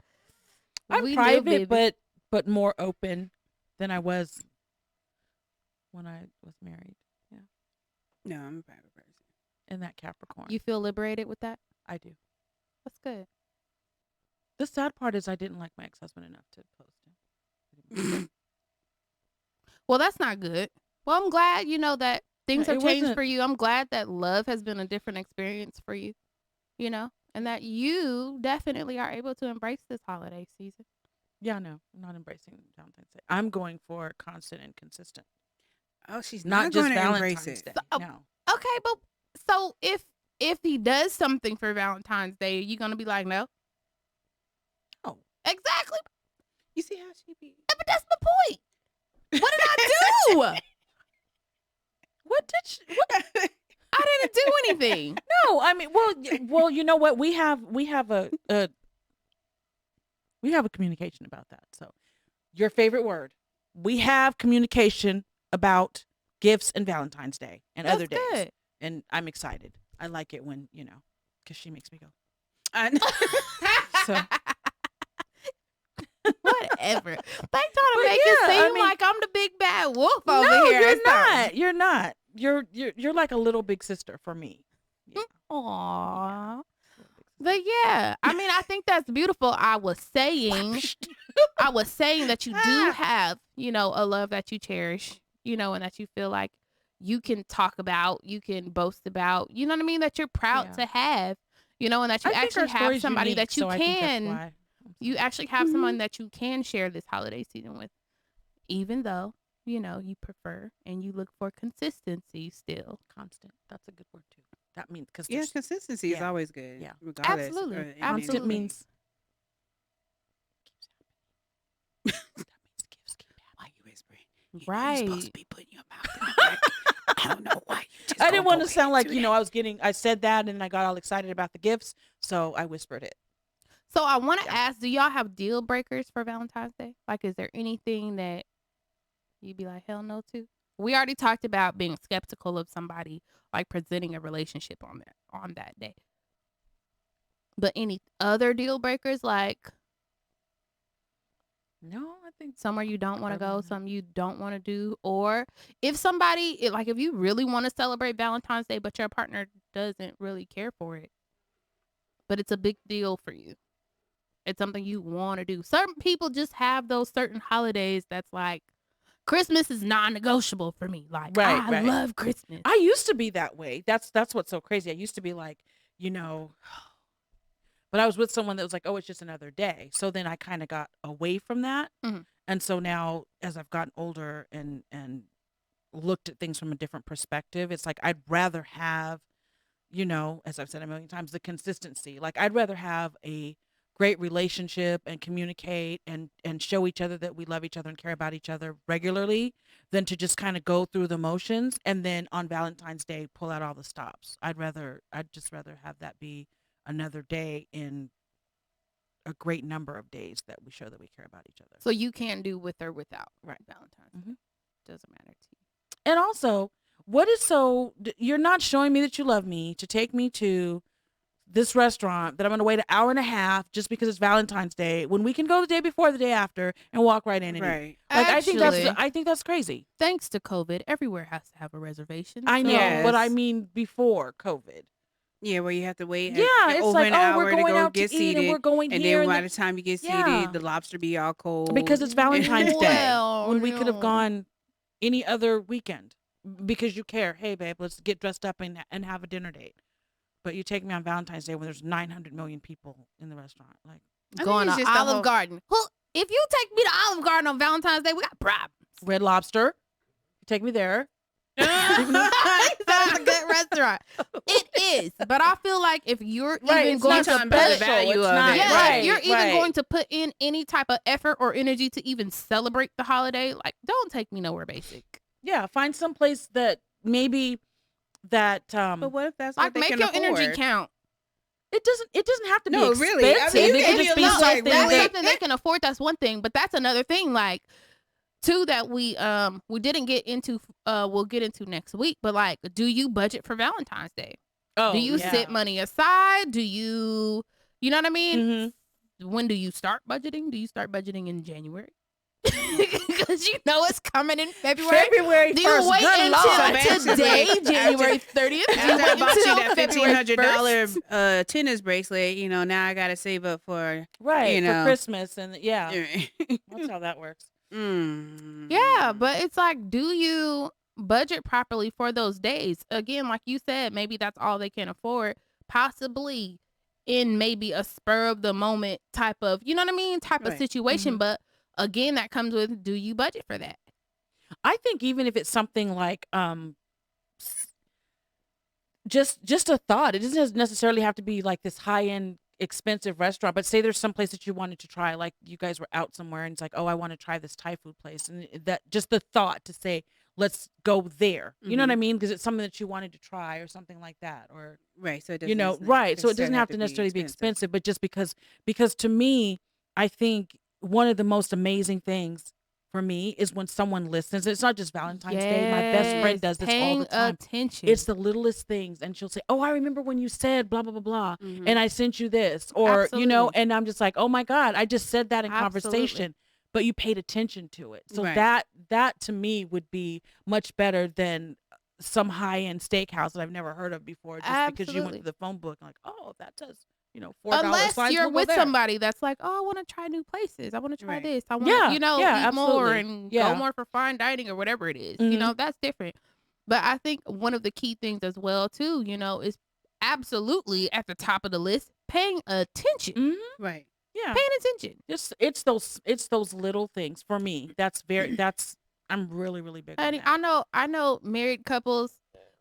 I'm We know, private, baby. but more open than I was when I was married. No, I'm a private person. In that Capricorn, You feel liberated with that? I do. That's good. The sad part is I didn't like my ex-husband enough to post him. Well, that's not good. Well, I'm glad that things Yeah, have it changed wasn't- for you. I'm glad that love has been a different experience for you, and that you definitely are able to embrace this holiday season. Yeah, no, I'm not embracing Valentine's Day. I'm going for constant and consistent, Oh, she's not not, just going to Valentine's embrace it. Day. So- No, Okay, but so if he does something for Valentine's Day, are you gonna be like, no? No. Exactly. You see how she be? But that's my point. What did I do? what did she? What? I didn't do anything. No, I mean, well, you know what? We have a communication about that. So, your favorite word. We have communication about gifts and Valentine's Day and That's other days, good. and I'm excited. I like it when because she makes me go. I know. So, Whatever. They trying to But make it yeah, I seem mean- like I'm the big bad wolf over no, here. you're or something. not. You're not. You're like a little big sister for me. Yeah. Aww. But yeah, I mean, I think that's beautiful. I was saying that you do have, a love that you cherish, and that you feel like you can talk about, you can boast about, you know what I mean? That you're proud Yeah. to have, and that you I think actually our have story's somebody unique, that you so I think that's can, why. you actually have someone that you can share this holiday season with, even though, you prefer and you look for consistency still. Constant. That's a good word too. That means because Yeah, consistency is Yeah. always good. Yeah. Regardless. Absolutely. in constant Absolutely. anything. means that means gifts keep happening. Why you whispering? You know you're supposed Right. to be putting your mouth in the mic. I don't know why you just I gonna didn't want go to sound like, into that. I said that and I got all excited about the gifts, so I whispered it. So I want to ask, do y'all have deal breakers for Valentine's Day? Like, is there anything that you'd be like, hell no to? We already talked about being skeptical of somebody like presenting a relationship on that day. But any other deal breakers, like No, I think somewhere you don't want to go, Urban. something you don't want to do, or if if you really want to celebrate Valentine's Day, but your partner doesn't really care for it, but it's a big deal for you. It's something you want to do. Certain people just have those certain holidays that's like, Christmas is non-negotiable for me. Like, Right, I right. love Christmas. I used to be that way. That's what's so crazy. I used to be like, but I was with someone that was like, oh, it's just another day. So then I kind of got away from that. Mhm. And so now as I've gotten older and looked at things from a different perspective, it's like I'd rather have, as I've said a million times, the consistency. Like I'd rather have a great relationship and communicate and show each other that we love each other and care about each other regularly than to just kind of go through the motions and then on Valentine's Day pull out all the stops. I'd just rather have that be another day in a great number of days that we show that we care about each other. So you can do with or without Right. Valentine's. Mhm. Doesn't matter to you. And also, you're not showing me that you love me to take me to this restaurant that I'm going to wait an hour and a half just because it's Valentine's Day when we can go the day before, the day after, and walk right in and eat. Right. Like Actually, I think that's crazy. thanks to COVID, everywhere has to have a reservation. I know, Yes. but I mean before COVID. Yeah, where you have to wait Yeah, it's over like, an oh, hour we're to going go out get to eat seated. and we're going And here. then by and the time you get Yeah. seated, the lobster be all cold. because it's Valentine's Day Well, when we could have no. gone any other weekend because you care. Hey, babe, let's get dressed up and have a dinner date. But you take me on Valentine's Day when there's 900 million people in the restaurant. Like, I think Going it's to just the Olive whole- Garden. If you take me to Olive Garden on Valentine's Day, we got problems. Red Lobster, take me there. That's a good restaurant. It is, but I feel like if you're Right, even it's going not to talking about the put, value It's of not- it. yeah, right, if you're even right. going to put in any type of effort or energy to even celebrate the holiday, like don't take me nowhere basic. Yeah, find some place that maybe that But what if that's Like what they make can your afford? energy count. it doesn't have to No, be really. I mean, expensive. you It can could be just be alone, something like, That's really. something they can afford. That's one thing, but that's another thing. Like, two that we didn't get into. We'll get into next week. But like, do you budget for Valentine's Day? Oh, Do you yeah. set money aside? Do you know what I mean? Mhm. When do you start budgeting? Do you start budgeting in January? Because you know it's coming in February. February Do you 1st. wait Good until Lord. basically, today, after- January 30th? After I bought you that $1,500 $1,500 tennis bracelet, now I gotta save up for. Right, you for know. Christmas. And yeah, that's how that works. Yeah, but it's like, do you budget properly for those days? Again, like you said, maybe that's all they can afford. Possibly in maybe a spur of the moment type of, you know what I mean, type of Right. situation. Mhm. But again, that comes with, do you budget for that? I think even if it's something like just a thought, it doesn't necessarily have to be like this high end expensive restaurant, but say there's some place that you wanted to try, like you guys were out somewhere and it's like, oh, I want to try this Thai food place, and that just the thought to say, let's go there, you know what I mean, because it's something that you wanted to try or something like that, or Right. So it doesn't right, so it doesn't have to necessarily be expensive, but just because to me, I think one of the most amazing things for me is when someone listens. It's not just Valentine's Day. My best friend does this all Paying the time. attention. It's the littlest things, and she'll say, oh, I remember when you said blah blah blah blah, Mhm. and I sent you this, or Absolutely. and I'm just like, oh my god, I just said that in Absolutely. conversation, but you paid attention to it. So Right. that to me would be much better than some high end steakhouse that I've never heard of before, just because you went Absolutely. to the phone book and like, oh, that does $4 Unless fine, you're we'll go with there. somebody that's like, oh, I want to try new places. I want to try Right. this. I want to, Yeah, eat yeah, more absolutely. and Yeah. go more for fine dining or whatever it is. Mhm. That's different. But I think one of the key things as well, too, is absolutely at the top of the list, paying attention. Mhm. Right. Yeah, Paying attention. just it's those little things for me. I'm really really big on Honey, that. I know married couples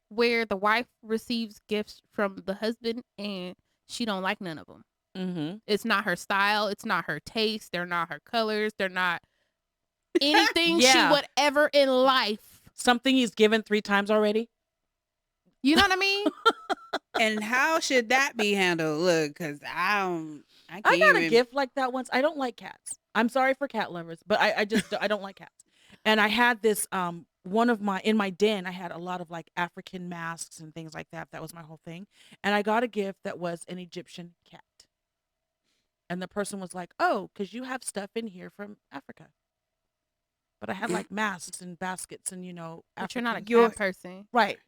where the wife receives gifts from the husband and she don't like none of them. Mm-hmm. It's not her style. It's not her taste. They're not her colors. They're not anything she Yeah. would ever in life. Something he's given 3 times already. You know what I mean? And how should that be handled? Look, because I I can't got a even. gift like that once. I don't like cats. I'm sorry for cat lovers, but I just I don't like cats. And I had this in my den, I had a lot of like African masks and things like that. That was my whole thing. And I got a gift that was an Egyptian cat. And the person was like, "Oh, because you have stuff in here from Africa." But I had like masks and baskets and But you're not a Your- cat person. right.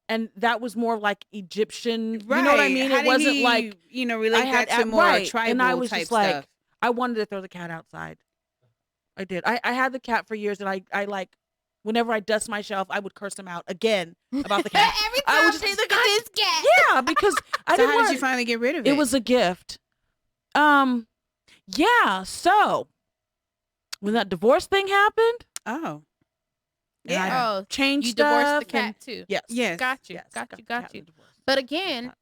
and that was more like Egyptian. You know what I mean? It wasn't like relate that to more tribal and I was type just like, stuff. I wanted to throw the cat outside. I did. I had the cat for years, and I like, whenever I dust my shelf, I would curse him out again about the cat. Every I time would just they look at this cat. Yeah, because I So didn't how want. did you finally get rid of it? It was a gift. Yeah. So when that divorce thing happened, oh, and yeah. Oh, changed you divorced the stuff cat and- too. Yes. Yes. Got you. Yes. Got the you. cat Got you. was divorced. But again,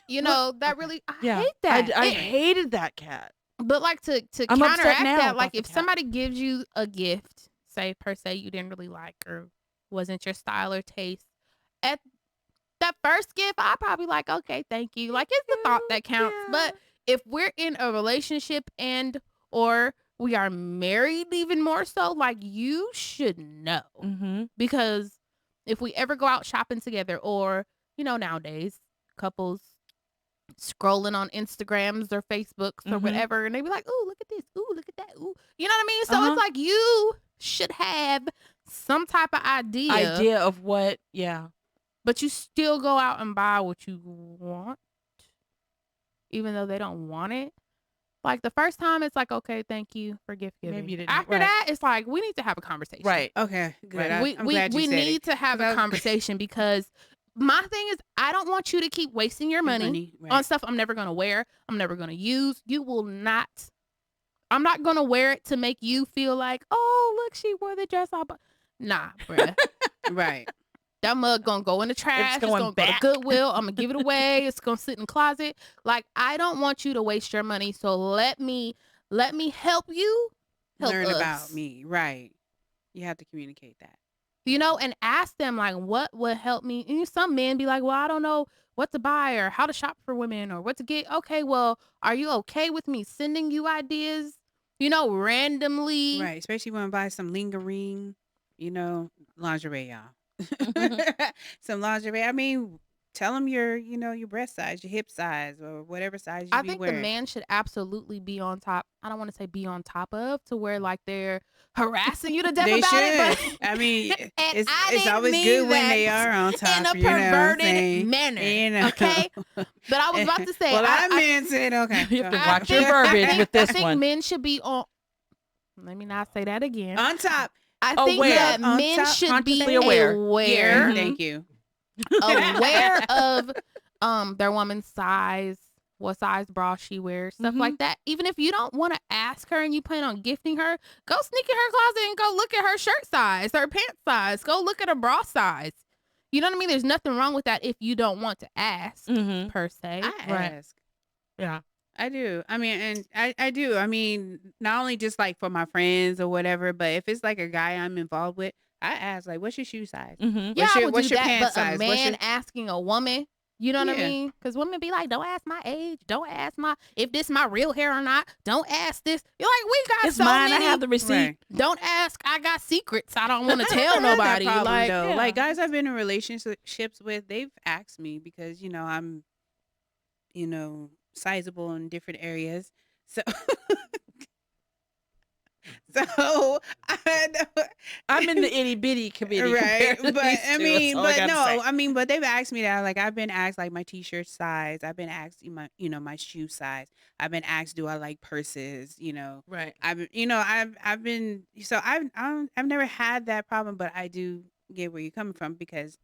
you know, that really, I Yeah. hate that. I It- hated that cat. But like to I'm upset counteract now that, about like the if cat. somebody gives you a gift, say per se you didn't really like or wasn't your style or taste, at that first gift, I probably like, okay, thank you. Like it's the thought that counts. Yeah. But if we're in a relationship and or we are married, even more so, like you should know. Mm-hmm. Because if we ever go out shopping together or, you know, nowadays couples scrolling on Instagrams or Facebooks or Mhm. whatever, and they be like, "Ooh, look at this! Ooh, look at that! Ooh," you know what I mean? So Uh-huh. it's like you should have some type of idea, Of what? Yeah. but you still go out and buy what you want, even though they don't want it. Like the first time, it's like, okay, thank you for gift giving. Maybe you didn't- After right. that, it's like we need to have a conversation. Right. Okay, good. Right. I'm we glad you we said need it. to have a Well- conversation because my thing is I don't want you to keep wasting your money right. on stuff I'm never gonna wear. I'm never gonna use. You will not. I'm not gonna wear it to make you feel like, oh, look, she wore the dress. Nah, bruh. right. That mug gonna go in the trash. It's going gonna back. go to Goodwill. I'm gonna give it away. It's gonna sit in the closet. Like I don't want you to waste your money. So let me help you. Help Learn us. about me. Right. You have to communicate that. You know, and ask them like what would help me. And some men be like, well, I don't know what to buy or how to shop for women or what to get. Okay, well, are you okay with me sending you ideas, you know, randomly? Right. Especially when I buy some lingering, lingerie, y'all. Some lingerie. I mean, tell them your breast size, your hip size, or whatever size you I be think wearing. the man should absolutely be on top. I don't want to say be on top of to where like they're harassing you to death They about should. it. But I mean, And it's I it's didn't always mean good when they that are on top. in a you know what I'm perverted saying? manner. You know. Okay. But I was about to say, Well, I I meant it. Okay. You have to go I watch your think- verbiage with this I think one. men should be on. Let me not say that again. on top. I think aware. that On men top, should be consciously aware. Yeah. aware, Thank you. aware of their woman's size, what size bra she wears, stuff Mhm. like that. Even if you don't want to ask her and you plan on gifting her, go sneak in her closet and go look at her shirt size, her pant size. Go look at her bra size. You know what I mean? There's nothing wrong with that if you don't want to ask Mm-hmm. per se. I Right. ask. Yeah. I do. I mean, and I do. I mean, not only just like for my friends or whatever, but if it's like a guy I'm involved with, I ask like, "What's your shoe size?" Mm-hmm. Yeah, I would what's do your that, pant but size? a What's man your- asking a woman, you know what I Yeah. mean? Because women be like, don't ask my age. Don't ask if this my real hair or not. Don't ask this. You're like, we got It's so mine. many. I have the receipt. Right. Don't ask. I got secrets. I don't want to I tell never had that nobody. problem, Like, though. yeah. Like guys I've been in relationships with, they've asked me because I'm, sizable in different areas. So, I'm in the itty bitty committee. right? compared to But these I two. mean, That's all I but gotta no, say. I mean, but they've asked me that. Like I've been asked like my t-shirt size. I've been asked my shoe size. I've been asked, do I like purses? Right. I've been so I've never had that problem, but I do get where you're coming from because,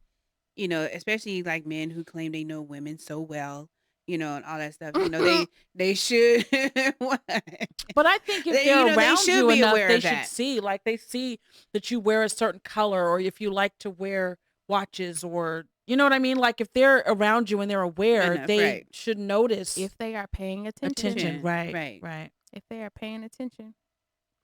especially like men who claim they know women so well, and all that stuff. They should. But I think if They- they're they around should you be enough, aware they of should that. see, like they see that you wear a certain color, or if you like to wear watches, or you know what I mean. Like if they're around you and they're aware, Enough, they right. should notice if they are paying attention, attention. Right. Right. Right. if they are paying attention,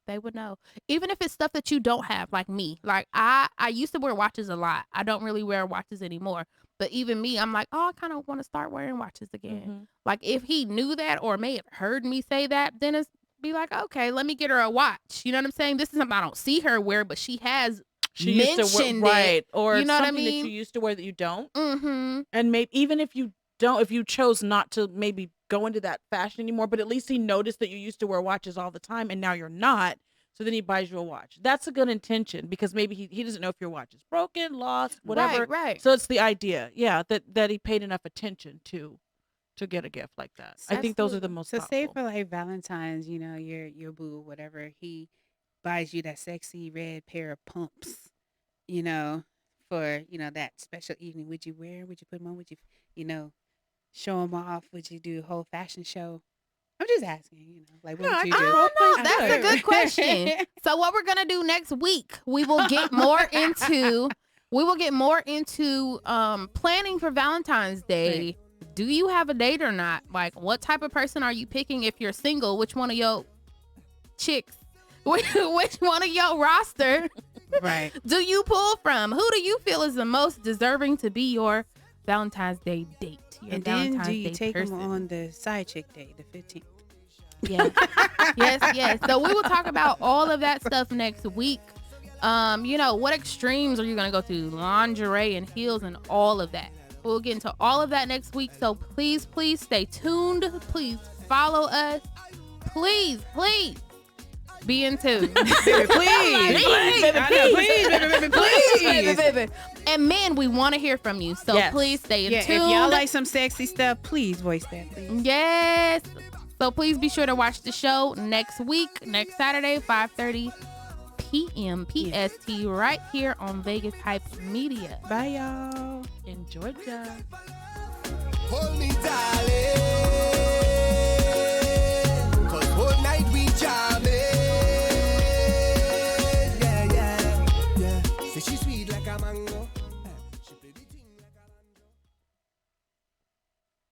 they would know. Even if it's stuff that you don't have, like me. Like I used to wear watches a lot. I don't really wear watches anymore. But even me, I'm like, oh, I kind of want to start wearing watches again. Mhm. Like if he knew that or may have heard me say that, then it's be like, okay, let me get her a watch. You know what I'm saying? This is something I don't see her wear, but she has She used to mentioned wear, it. right, or You know what I something mean? that you used to wear that you don't, Mm-hmm. and maybe even if you don't, if you chose not to maybe go into that fashion anymore, but at least he noticed that you used to wear watches all the time and now you're not. So then he buys you a watch. That's a good intention because maybe he doesn't know if your watch is broken, lost, whatever. Right. So it's the idea, yeah, that he paid enough attention to get a gift like that. I think those are the most So say thoughtful. for like Valentine's, you know, your boo, whatever, he buys you that sexy red pair of pumps, you know, for, you know, that special evening. Would you wear 'em? Would you put them on? Would you, you know, show them off? Would you do a whole fashion show? I'm just asking, you know, like what No, would you I do? don't know. I That's a good question. So what we're gonna do next week, we will get more into planning for Valentine's Day. Right. Do you have a date or not? Like, what type of person are you picking? If you're single, which one of your chicks, which one of your roster Right. do you pull from? Who do you feel is the most deserving to be your Valentine's Day date? Your And then Valentine's do you Day take person? them on the side chick day, the 15th? Yes. yes. So we will talk about all of that stuff next week. You know, what extremes are you gonna go to? Lingerie and heels and all of that. We'll get into all of that next week. So please stay tuned. Please follow us. Please be in tune. Please, Please. And men, we want to hear from you. So Yes. please stay in Yeah, tune. if y'all like some sexy stuff, please voice that, please. Yes. So please be sure to watch the show next week, next Saturday, 5:30 p.m. PST, right here on Vegas Hype Media. Bye, y'all. In Georgia. Hold me, darling.